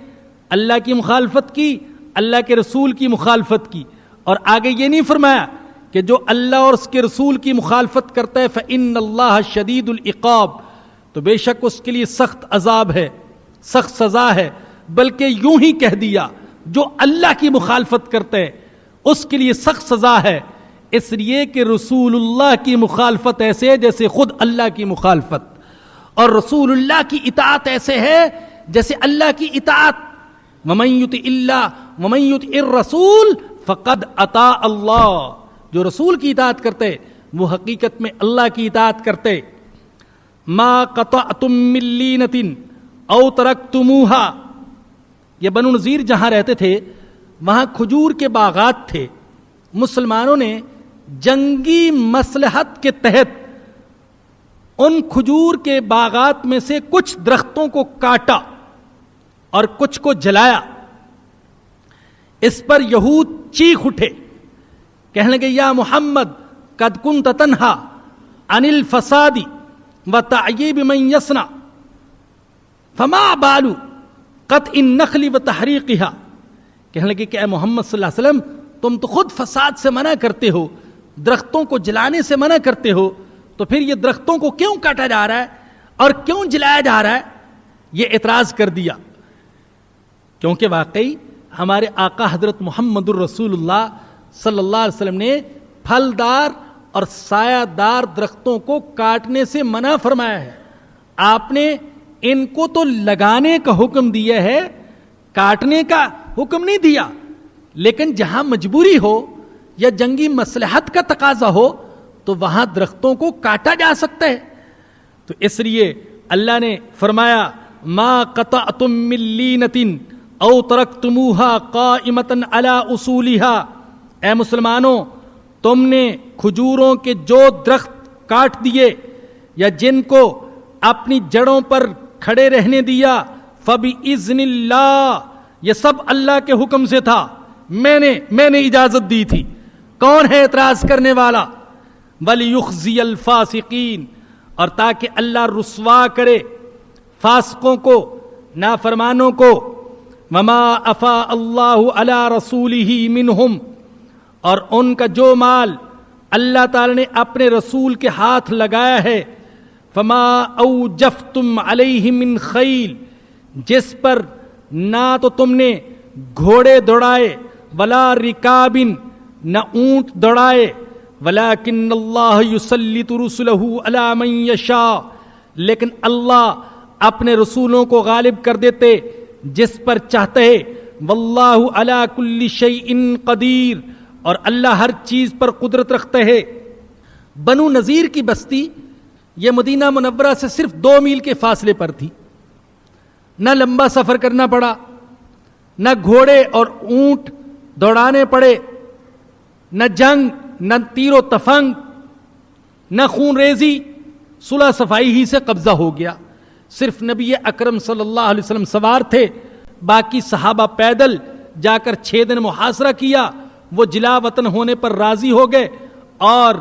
اللہ کی مخالفت کی، اللہ کے رسول کی مخالفت کی، اور آگے یہ نہیں فرمایا کہ جو اللہ اور اس کے رسول کی مخالفت کرتا ہے فإن اللہ شدید العقاب، تو بے شک اس کے لیے سخت عذاب ہے، سخت سزا ہے. بلکہ یوں ہی کہہ دیا جو اللہ کی مخالفت کرتا ہے اس کے لیے سخت سزا ہے، اس لیے کہ رسول اللہ کی مخالفت ایسے ہے جیسے خود اللہ کی مخالفت، اور رسول اللہ کی اطاعت ایسے ہے جیسے اللہ کی اطاعت. ومن یطع اللہ ومن یطع الرسول فقد اطاع اللہ، جو رسول کی اطاعت کرتے وہ حقیقت میں اللہ کی اطاعت کرتے. ما قطعتم من لینۃ او ترکتموها، یہ بنو نذیر جہاں رہتے تھے وہاں کھجور کے باغات تھے. مسلمانوں نے جنگی مصلحت کے تحت ان کھجور کے باغات میں سے کچھ درختوں کو کاٹا اور کچھ کو جلایا. اس پر یہود چیخ اٹھے، کہنے لگے یا محمد قد کنت تنہا عن الفساد وتعییب من یصنع فما بال قطع النخل وتحریقها. کہنے لگے کہ اے محمد صلی اللہ علیہ وسلم تم تو خود فساد سے منع کرتے ہو، درختوں کو جلانے سے منع کرتے ہو، تو پھر یہ درختوں کو کیوں کاٹا جا رہا ہے اور کیوں جلایا جا رہا ہے؟ یہ اعتراض کر دیا. کیونکہ واقعی ہمارے آقا حضرت محمد الرسول اللہ صلی اللہ علیہ وسلم نے پھلدار اور سایہ دار درختوں کو کاٹنے سے منع فرمایا ہے. آپ نے ان کو تو لگانے کا حکم دیا ہے، کاٹنے کا حکم نہیں دیا. لیکن جہاں مجبوری ہو یا جنگی مصلحت کا تقاضا ہو تو وہاں درختوں کو کاٹا جا سکتا ہے. تو اس لیے اللہ نے فرمایا ما قطعتم من لینۃ او ترکتموها قائمۃ علی اصولها، اے مسلمانوں تم نے کھجوروں کے جو درخت کاٹ دیے یا جن کو اپنی جڑوں پر کھڑے رہنے دیا فبإذن اللہ، یہ سب اللہ کے حکم سے تھا، میں نے اجازت دی تھی. کون ہے اعتراض کرنے والا؟ وَلِيُخْزِيَ الْفَاسِقِينَ، اور تاکہ اللہ رسوا کرے فاسقوں کو، نافرمانوں کو. وَمَا أَفَاءَ اللَّهُ عَلَى رَسُولِهِ مِنْهُمْ، اور ان کا جو مال اللہ تعالی نے اپنے رسول کے ہاتھ لگایا ہے فَمَا أَوْجَفْتُمْ عَلَيْهِ مِنْ خَيْلٍ، جس پر نہ تو تم نے گھوڑے دوڑائے ولا رکاب، نہ اونٹ دوڑائے، ولیکن اللہ یسلط رسلہ علی من یشاء، لیکن اللہ اپنے رسولوں کو غالب کر دیتے جس پر چاہتے، واللہ علی کل شیء قدیر، اور اللہ ہر چیز پر قدرت رکھتے ہے۔ بنو نذیر کی بستی یہ مدینہ منورہ سے صرف 2 میل کے فاصلے پر تھی، نہ لمبا سفر کرنا پڑا، نہ گھوڑے اور اونٹ دوڑانے پڑے، نہ جنگ، نہ تیر و تفنگ، نہ خون ریزی، صلح صفائی ہی سے قبضہ ہو گیا۔ صرف نبی اکرم صلی اللہ علیہ وسلم سوار تھے، باقی صحابہ پیدل جا کر 6 دن محاصرہ کیا، وہ جلا وطن ہونے پر راضی ہو گئے اور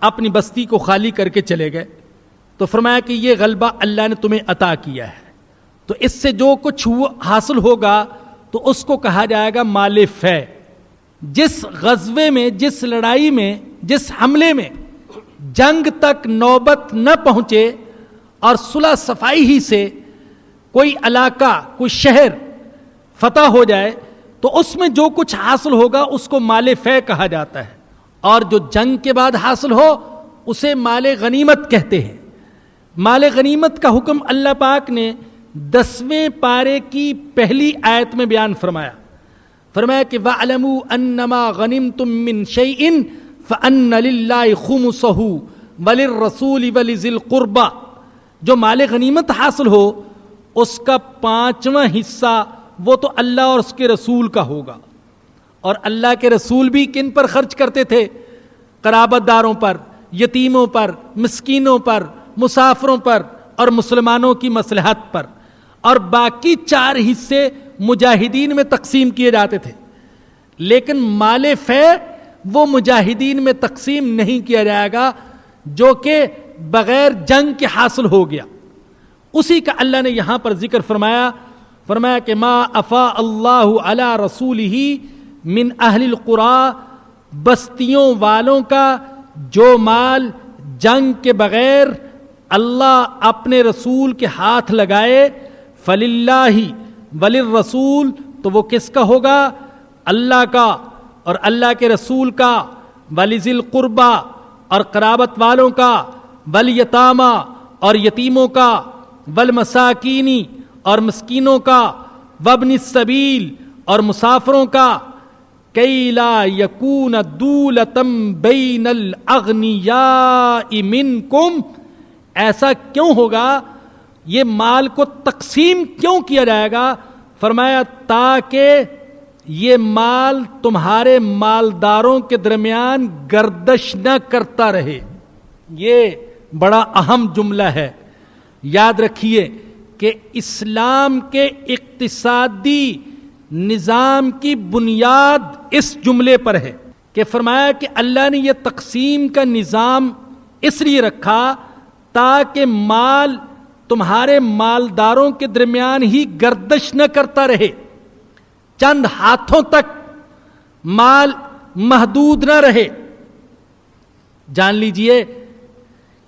اپنی بستی کو خالی کر کے چلے گئے۔ تو فرمایا کہ یہ غلبہ اللہ نے تمہیں عطا کیا ہے، تو اس سے جو کچھ حاصل ہوگا تو اس کو کہا جائے گا مال فے۔ جس غزوے میں، جس لڑائی میں، جس حملے میں جنگ تک نوبت نہ پہنچے اور صلح صفائی ہی سے کوئی علاقہ، کوئی شہر فتح ہو جائے، تو اس میں جو کچھ حاصل ہوگا اس کو مال فے کہا جاتا ہے، اور جو جنگ کے بعد حاصل ہو اسے مال غنیمت کہتے ہیں۔ مال غنیمت کا حکم اللہ پاک نے 10ویں پارے کی پہلی آیت میں بیان فرمایا کہ وَاعْلَمُوا أَنَّمَا غَنِمْتُم مِّن شَيْءٍ فَأَنَّ لِلَّهِ خُمُسَهُ وَلِلرَّسُولِ وَلِذِي الْقُرْبَى، جو مال غنیمت حاصل ہو اس کا 5واں حصہ وہ تو اللہ اور اس کے رسول کا ہوگا، اور اللہ کے رسول بھی کن پر خرچ کرتے تھے؟ قرابت داروں پر، یتیموں پر، مسکینوں پر، مسافروں پر اور مسلمانوں کی مصلحت پر، اور باقی 4 حصے مجاہدین میں تقسیم کیے جاتے تھے۔ لیکن مال فے وہ مجاہدین میں تقسیم نہیں کیا جائے گا جو کہ بغیر جنگ کے حاصل ہو گیا، اسی کا اللہ نے یہاں پر ذکر فرمایا کہ ما افاء اللہ علی رسولہ من اہل القری، بستیوں والوں کا جو مال جنگ کے بغیر اللہ اپنے رسول کے ہاتھ لگائے، فللہ وللرسول، تو وہ کس کا ہوگا؟ اللہ کا اور اللہ کے رسول کا، ولذی القربى اور قرابت والوں کا، والیتامى اور یتیموں کا، والمساکین اور مسکینوں کا، وابن السبیل اور مسافروں کا، کئی لا یکون دولۃ بین الاغنیاء منکم، ایسا کیوں ہوگا؟ یہ مال کو تقسیم کیوں کیا جائے گا؟ فرمایا تاکہ یہ مال تمہارے مالداروں کے درمیان گردش نہ کرتا رہے۔ یہ بڑا اہم جملہ ہے، یاد رکھیے کہ اسلام کے اقتصادی نظام کی بنیاد اس جملے پر ہے کہ فرمایا کہ اللہ نے یہ تقسیم کا نظام اس لیے رکھا تاکہ مال تمہارے مالداروں کے درمیان ہی گردش نہ کرتا رہے، چند ہاتھوں تک مال محدود نہ رہے۔ جان لیجئے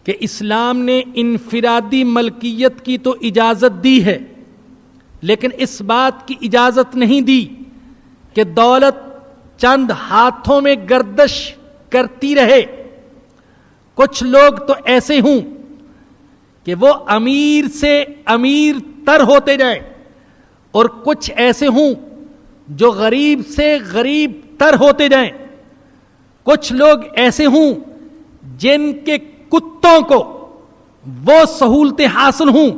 کہ اسلام نے انفرادی ملکیت کی تو اجازت دی ہے، لیکن اس بات کی اجازت نہیں دی کہ دولت چند ہاتھوں میں گردش کرتی رہے۔ کچھ لوگ تو ایسے ہوں کہ وہ امیر سے امیر تر ہوتے جائیں، اور کچھ ایسے ہوں جو غریب سے غریب تر ہوتے جائیں۔ کچھ لوگ ایسے ہوں جن کے کتوں کو وہ سہولتیں حاصل ہوں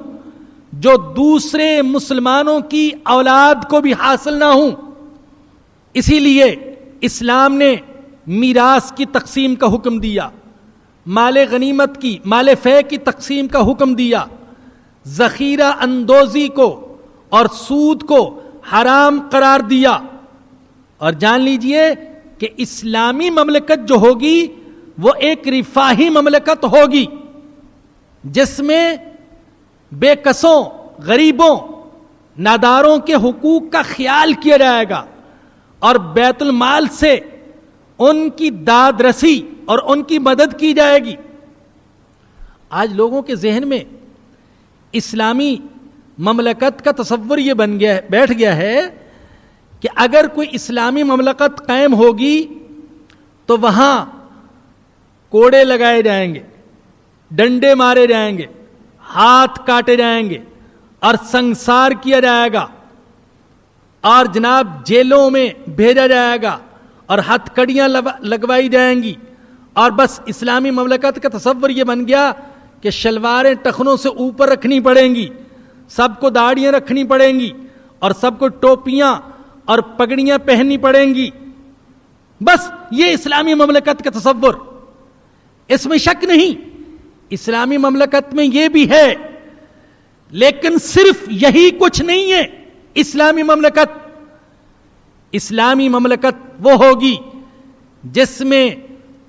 جو دوسرے مسلمانوں کی اولاد کو بھی حاصل نہ ہوں۔ اسی لیے اسلام نے میراث کی تقسیم کا حکم دیا، مال غنیمت کی، مال فے کی تقسیم کا حکم دیا، ذخیرہ اندوزی کو اور سود کو حرام قرار دیا۔ اور جان لیجئے کہ اسلامی مملکت جو ہوگی وہ ایک رفاہی مملکت ہوگی جس میں بے کسوں، غریبوں، ناداروں کے حقوق کا خیال کیا جائے گا اور بیت المال سے ان کی داد رسی اور ان کی مدد کی جائے گی۔ آج لوگوں کے ذہن میں اسلامی مملکت کا تصور یہ بیٹھ گیا ہے کہ اگر کوئی اسلامی مملکت قائم ہوگی تو وہاں کوڑے لگائے جائیں گے، ڈنڈے مارے جائیں گے، ہاتھ کاٹے جائیں گے اور سنسار کیا جائے گا، اور جناب جیلوں میں بھیجا جائے گا اور ہتھ کڑیاں لگوائی جائیں گی، اور بس اسلامی مملکت کا تصور یہ بن گیا کہ شلواریں ٹخنوں سے اوپر رکھنی پڑیں گی، سب کو داڑیاں رکھنی پڑیں گی، اور سب کو ٹوپیاں اور پگڑیاں پہننی پڑیں گی. بس یہ اسلامی مملکت کا تصور. اس میں شک نہیں، اسلامی مملکت میں یہ بھی ہے، لیکن صرف یہی کچھ نہیں ہے. اسلامی مملکت وہ ہوگی جس میں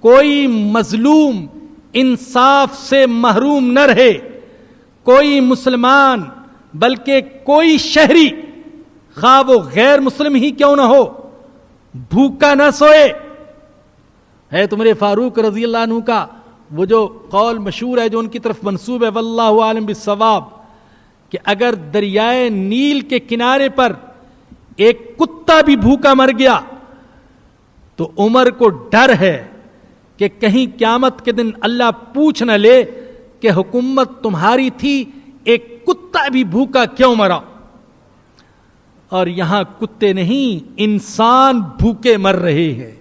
کوئی مظلوم انصاف سے محروم نہ رہے، کوئی مسلمان بلکہ کوئی شہری، خواہ وہ غیر مسلم ہی کیوں نہ ہو، بھوکا نہ سوئے. ہے عمر فاروق رضی اللہ عنہ کا وہ جو قول مشہور ہے جو ان کی طرف منسوب ہے، واللہ عالم بالصواب، کہ اگر دریائے نیل کے کنارے پر ایک کتا بھی بھوکا مر گیا تو عمر کو ڈر ہے کہ کہیں قیامت کے دن اللہ پوچھ نہ لے کہ حکومت تمہاری تھی، ایک کتا بھی بھوکا کیوں مرا. اور یہاں کتے نہیں، انسان بھوکے مر رہے ہیں.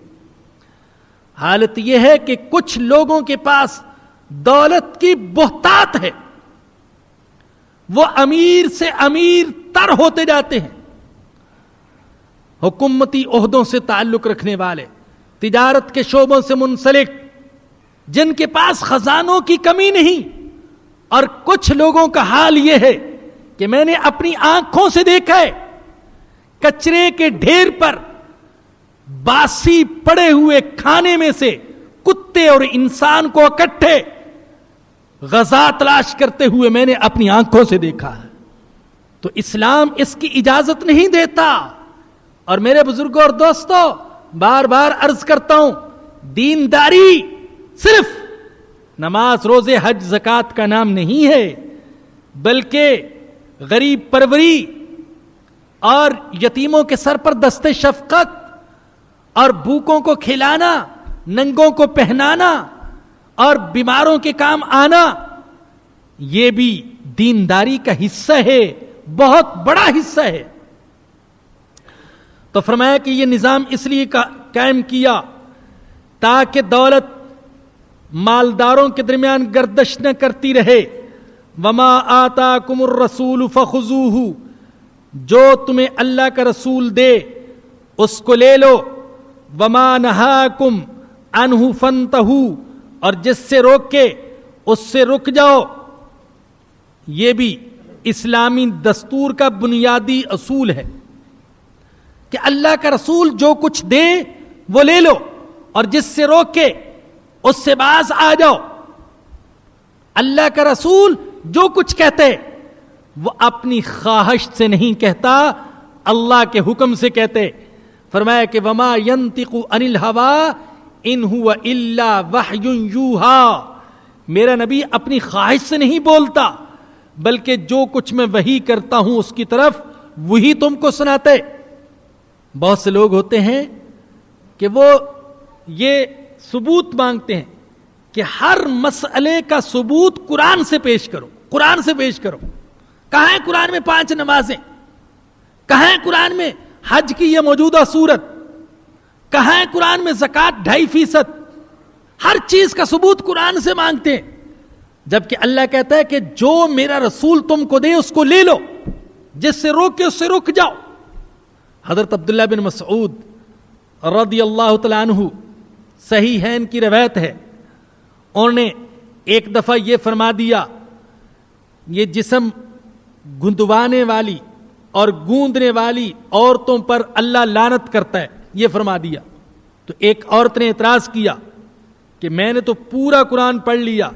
حالت یہ ہے کہ کچھ لوگوں کے پاس دولت کی بہتات ہے، وہ امیر سے امیر تر ہوتے جاتے ہیں. حکومتی عہدوں سے تعلق رکھنے والے، تجارت کے شعبوں سے منسلک، جن کے پاس خزانوں کی کمی نہیں. اور کچھ لوگوں کا حال یہ ہے کہ میں نے اپنی آنکھوں سے دیکھا ہے، کچرے کے ڈھیر پر باسی پڑے ہوئے کھانے میں سے کتے اور انسان کو اکٹھے غذا تلاش کرتے ہوئے میں نے اپنی آنکھوں سے دیکھا ہے. تو اسلام اس کی اجازت نہیں دیتا. اور میرے بزرگوں اور دوستوں، بار بار عرض کرتا ہوں، دینداری صرف نماز، روزے، حج، زکوٰۃ کا نام نہیں ہے، بلکہ غریب پروری اور یتیموں کے سر پر دست شفقت اور بھوکوں کو کھلانا، ننگوں کو پہنانا اور بیماروں کے کام آنا، یہ بھی دینداری کا حصہ ہے، بہت بڑا حصہ ہے. تو فرمایا کہ یہ نظام اس لیے قائم کیا تاکہ دولت مالداروں کے درمیان گردش نہ کرتی رہے. وما آتاکم الرسول فخذوہ، جو تمہیں اللہ کا رسول دے اس کو لے لو. وما نہاکم عنہ فانتہوا، اور جس سے روکے اس سے رک جاؤ. یہ بھی اسلامی دستور کا بنیادی اصول ہے کہ اللہ کا رسول جو کچھ دے وہ لے لو، اور جس سے روکے اس سے باز آ جاؤ. اللہ کا رسول جو کچھ کہتے وہ اپنی خواہش سے نہیں کہتا، اللہ کے حکم سے کہتے. فرمایا کہ وما ينطق عن الهوى ان هو الا وحی یوحى، میرا نبی اپنی خواہش سے نہیں بولتا، بلکہ جو کچھ میں وحی کرتا ہوں اس کی طرف وہی تم کو سناتے. بہت سے لوگ ہوتے ہیں کہ وہ یہ ثبوت مانگتے ہیں کہ ہر مسئلے کا ثبوت قرآن سے پیش کرو، قرآن سے پیش کرو. کہاں ہے قرآن میں 5 نمازیں؟ کہاں ہے قرآن میں حج کی یہ موجودہ صورت؟ کہاں ہے قرآن میں زکوٰۃ 2.5%؟ ہر چیز کا ثبوت قرآن سے مانگتے ہیں، جبکہ اللہ کہتا ہے کہ جو میرا رسول تم کو دے اس کو لے لو، جس سے روکے اس سے رک جاؤ. حضرت عبداللہ بن مسعود رضی اللہ تعالیٰ عنہ، صحیحین کی روایت ہے، انہوں نے ایک دفعہ یہ فرما دیا، یہ جسم گندوانے والی اور گوندنے والی عورتوں پر اللہ لعنت کرتا ہے، یہ فرما دیا. تو ایک عورت نے اعتراض کیا کہ میں نے تو پورا قرآن پڑھ لیا،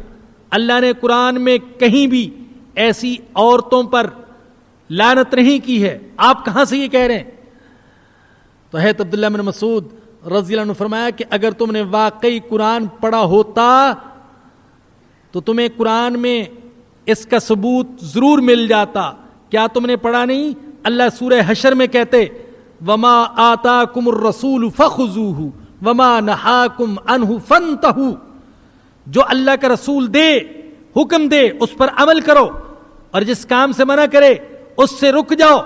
اللہ نے قرآن میں کہیں بھی ایسی عورتوں پر لعنت نہیں کی ہے، آپ کہاں سے یہ کہہ رہے ہیں؟ تو حضرت عبداللہ بن مسعود رضی اللہ عنہ فرمایا کہ اگر تم نے واقعی قرآن پڑھا ہوتا تو تمہیں قرآن میں اس کا ثبوت ضرور مل جاتا. کیا تم نے پڑھا نہیں؟ اللہ سورہ حشر میں کہتے وما آتاکم الرسول فخذوہ وما نہاکم عنہ فانتہوا، جو اللہ کا رسول دے، حکم دے، اس پر عمل کرو، اور جس کام سے منع کرے اس سے رک جاؤ۔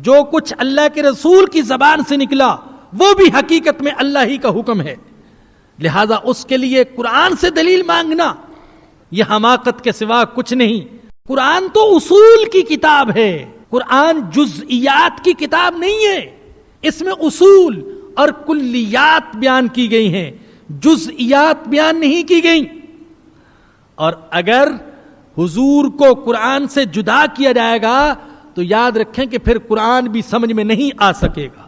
جو کچھ اللہ کے رسول کی زبان سے نکلا وہ بھی حقیقت میں اللہ ہی کا حکم ہے، لہذا اس کے لیے قرآن سے دلیل مانگنا یہ حماقت کے سوا کچھ نہیں۔ قرآن تو اصول کی کتاب ہے، قرآن جزئیات کی کتاب نہیں ہے، اس میں اصول اور کلیات بیان کی گئی ہیں، جزئیات بیان نہیں کی گئی۔ اور اگر حضور کو قرآن سے جدا کیا جائے گا تو یاد رکھیں کہ پھر قرآن بھی سمجھ میں نہیں آ سکے گا۔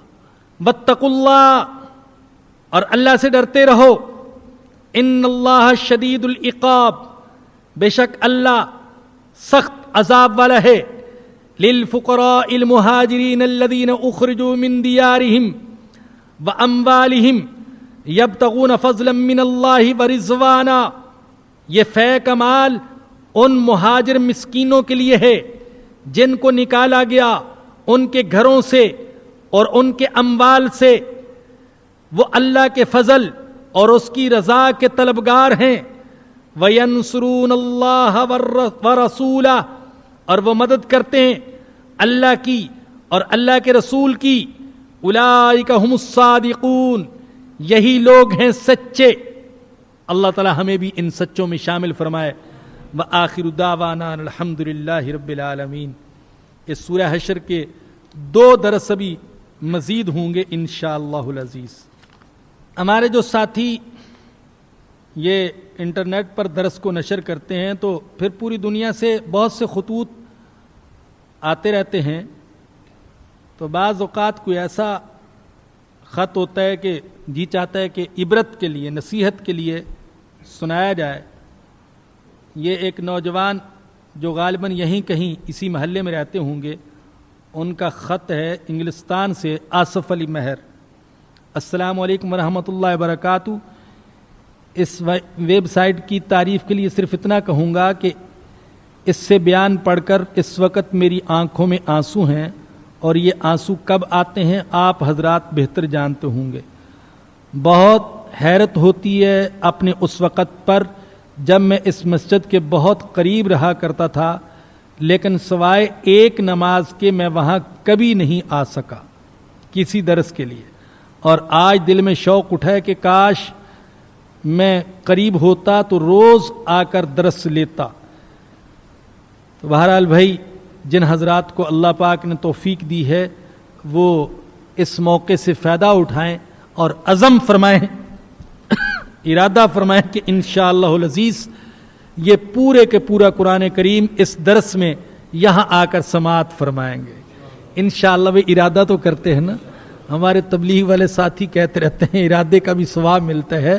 واتقوا اللہ، اور اللہ سے ڈرتے رہو، ان اللہ شدید العقاب، بے شک اللہ سخت عذاب والا ہے۔ للفقراء المہاجرین الذین اخرجوا من دیارہم واموالہم یبتغون فضلا من اللہ ورضوانا، یہ فے کا مال ان مہاجر مسکینوں کے لیے ہے جن کو نکالا گیا ان کے گھروں سے اور ان کے اموال سے، وہ اللہ کے فضل اور اس کی رضا کے طلبگار ہیں۔ وَيَنْصُرُونَ اللَّهَ وَرَسُولَهُ، اور وہ مدد کرتے ہیں اللہ کی اور اللہ کے رسول کی۔ أُولَئِكَ هُمُ الصَّادِقُونَ، یہی لوگ ہیں سچے۔ اللہ تعالی ہمیں بھی ان سچوں میں شامل فرمائے۔ وآخر دعوانا الحمد للہ رب العالمین۔ اس سورہ حشر کے 2 درس ابھی مزید ہوں گے انشاءاللہ العزیز۔ ہمارے جو ساتھی یہ انٹرنیٹ پر درس کو نشر کرتے ہیں تو پھر پوری دنیا سے بہت سے خطوط آتے رہتے ہیں، تو بعض اوقات کوئی ایسا خط ہوتا ہے کہ جی چاہتا ہے کہ عبرت کے لیے، نصیحت کے لیے سنایا جائے۔ یہ ایک نوجوان جو غالباً یہیں کہیں اسی محلے میں رہتے ہوں گے، ان کا خط ہے انگلستان سے، آصف علی مہر۔ السلام علیکم ورحمۃ اللہ وبرکاتہ۔ اس ویب سائٹ کی تعریف کے لیے صرف اتنا کہوں گا کہ اس سے بیان پڑھ کر اس وقت میری آنکھوں میں آنسو ہیں، اور یہ آنسو کب آتے ہیں آپ حضرات بہتر جانتے ہوں گے۔ بہت حیرت ہوتی ہے اپنے اس وقت پر جب میں اس مسجد کے بہت قریب رہا کرتا تھا، لیکن سوائے ایک نماز کے میں وہاں کبھی نہیں آ سکا کسی درس کے لیے، اور آج دل میں شوق اٹھا ہے کہ کاش میں قریب ہوتا تو روز آ کر درس لیتا۔ تو بہرحال بھائی، جن حضرات کو اللہ پاک نے توفیق دی ہے وہ اس موقع سے فائدہ اٹھائیں اور عزم فرمائیں، ارادہ فرمائیں کہ انشاءاللہ العزیز یہ پورے کے پورا قرآن کریم اس درس میں یہاں آ کر سماعت فرمائیں گے انشاءاللہ۔ وہ ارادہ تو کرتے ہیں نا، ہمارے تبلیغ والے ساتھی کہتے رہتے ہیں ارادے کا بھی ثواب ملتا ہے،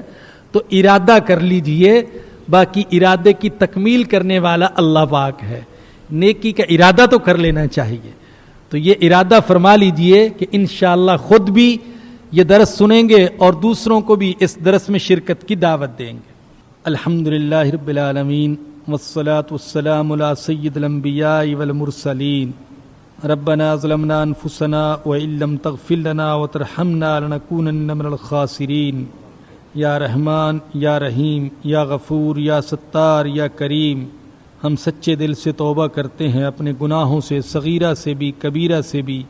تو ارادہ کر لیجئے، باقی ارادے کی تکمیل کرنے والا اللہ پاک ہے۔ نیکی کا ارادہ تو کر لینا چاہیے، تو یہ ارادہ فرما لیجئے کہ انشاءاللہ خود بھی یہ درس سنیں گے اور دوسروں کو بھی اس درس میں شرکت کی دعوت دیں گے۔ الحمدللہ رب العالمین والصلاة والسلام علی سید الانبیاء والمرسلین۔ ربنا ظلمنا انفسنا وان لم تغفر لنا وترحمنا لنکونن من الخاسرین۔ یا رحمان یا رحیم یا غفور یا ستار یا کریم، ہم سچے دل سے توبہ کرتے ہیں اپنے گناہوں سے، صغیرہ سے بھی کبیرہ سے بھی،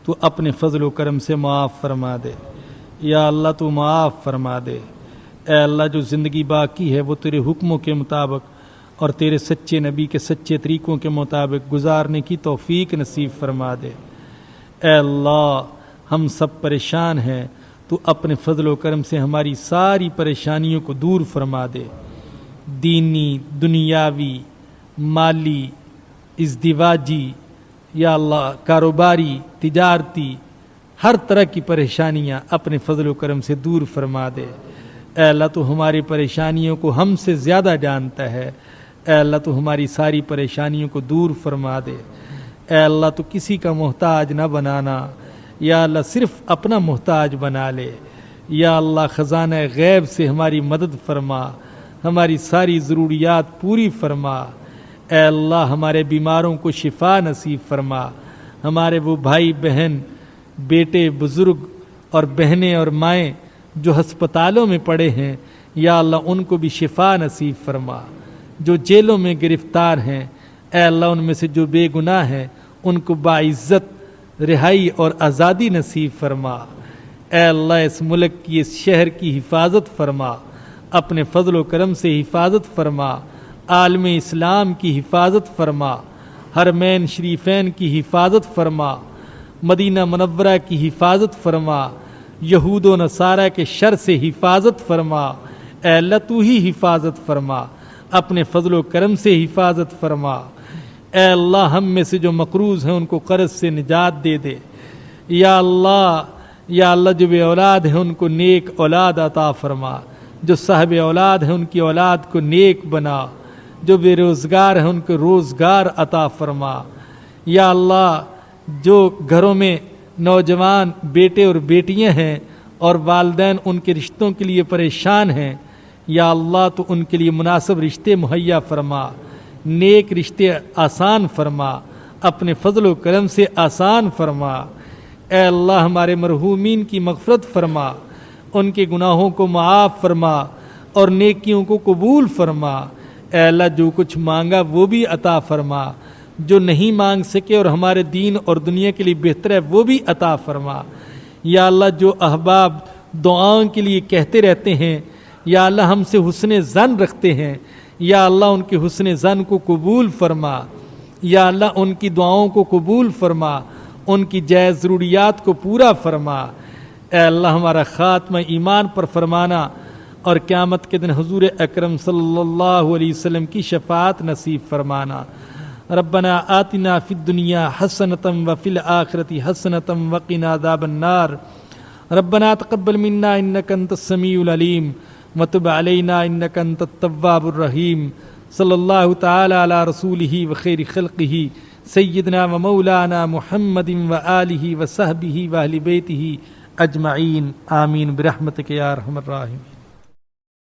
تو اپنے فضل و کرم سے معاف فرما دے۔ یا اللہ تو معاف فرما دے۔ اے اللہ، جو زندگی باقی ہے وہ تیرے حکموں کے مطابق اور تیرے سچے نبی کے سچے طریقوں کے مطابق گزارنے کی توفیق نصیب فرما دے۔ اے اللہ، ہم سب پریشان ہیں، تو اپنے فضل و کرم سے ہماری ساری پریشانیوں کو دور فرما دے۔ دینی، دنیاوی، مالی، ازدواجی، یا اللہ کاروباری، تجارتی، ہر طرح کی پریشانیاں اپنے فضل و کرم سے دور فرما دے۔ اے اللہ تو ہماری پریشانیوں کو ہم سے زیادہ جانتا ہے۔ اے اللہ تو ہماری ساری پریشانیوں کو دور فرما دے۔ اے اللہ تو کسی کا محتاج نہ بنانا، یا اللہ صرف اپنا محتاج بنا لے۔ یا اللہ خزانہ غیب سے ہماری مدد فرما، ہماری ساری ضروریات پوری فرما۔ اے اللہ ہمارے بیماروں کو شفا نصیب فرما، ہمارے وہ بھائی بہن بیٹے بزرگ اور بہنیں اور مائیں جو ہسپتالوں میں پڑے ہیں یا اللہ ان کو بھی شفا نصیب فرما، جو جیلوں میں گرفتار ہیں اے اللہ ان میں سے جو بے گناہ ہیں ان کو باعزت رہائی اور آزادی نصیب فرما، اے اللہ اس ملک کی اس شہر کی حفاظت فرما، اپنے فضل و کرم سے حفاظت فرما، عالم اسلام کی حفاظت فرما، حرمین شریفین کی حفاظت فرما، مدینہ منورہ کی حفاظت فرما، یہود و نصارہ کے شر سے حفاظت فرما، اے اللہ تو ہی حفاظت فرما، اپنے فضل و کرم سے حفاظت فرما، اے اللہ ہم میں سے جو مقروض ہیں ان کو قرض سے نجات دے دے، یا اللہ جو بے اولاد ہیں ان کو نیک اولاد عطا فرما، جو صاحب اولاد ہیں ان کی اولاد کو نیک بنا، جو بے روزگار ہیں ان کو روزگار عطا فرما، یا اللہ جو گھروں میں نوجوان بیٹے اور بیٹیاں ہیں اور والدین ان کے رشتوں کے لیے پریشان ہیں، یا اللہ تو ان کے لیے مناسب رشتے مہیا فرما، نیک رشتے آسان فرما، اپنے فضل و کرم سے آسان فرما، اے اللہ ہمارے مرحومین کی مغفرت فرما، ان کے گناہوں کو معاف فرما اور نیکیوں کو قبول فرما، اے اللہ جو کچھ مانگا وہ بھی عطا فرما، جو نہیں مانگ سکے اور ہمارے دین اور دنیا کے لیے بہتر ہے وہ بھی عطا فرما، یا اللہ جو احباب دعاؤں کے لیے کہتے رہتے ہیں یا اللہ ہم سے حسن ظن رکھتے ہیں، یا اللہ ان کے حسن ظن کو قبول فرما، یا اللہ ان کی دعاؤں کو قبول فرما، ان کی جائز ضروریات کو پورا فرما، اے اللہ ہمارا خاتمہ ایمان پر فرمانا اور قیامت کے دن حضور اکرم صلی اللہ علیہ وسلم کی شفاعت نصیب فرمانا۔ ربنا آتنا فی الدنیا حسنۃ وفی الآخرۃ حسنۃ وقنا عذاب النار، ربنا تقبل منا انک انت السمیع العلیم وتب علینا انک انت التواب الرحیم، صلی اللہ تعالی علی رسولہ وخیر خلقہ سیدنا و مولانا محمد وآلہ وصحبہ واہل بیتہ اجمعین، آمین برحمتک یا ارحم الراحمین۔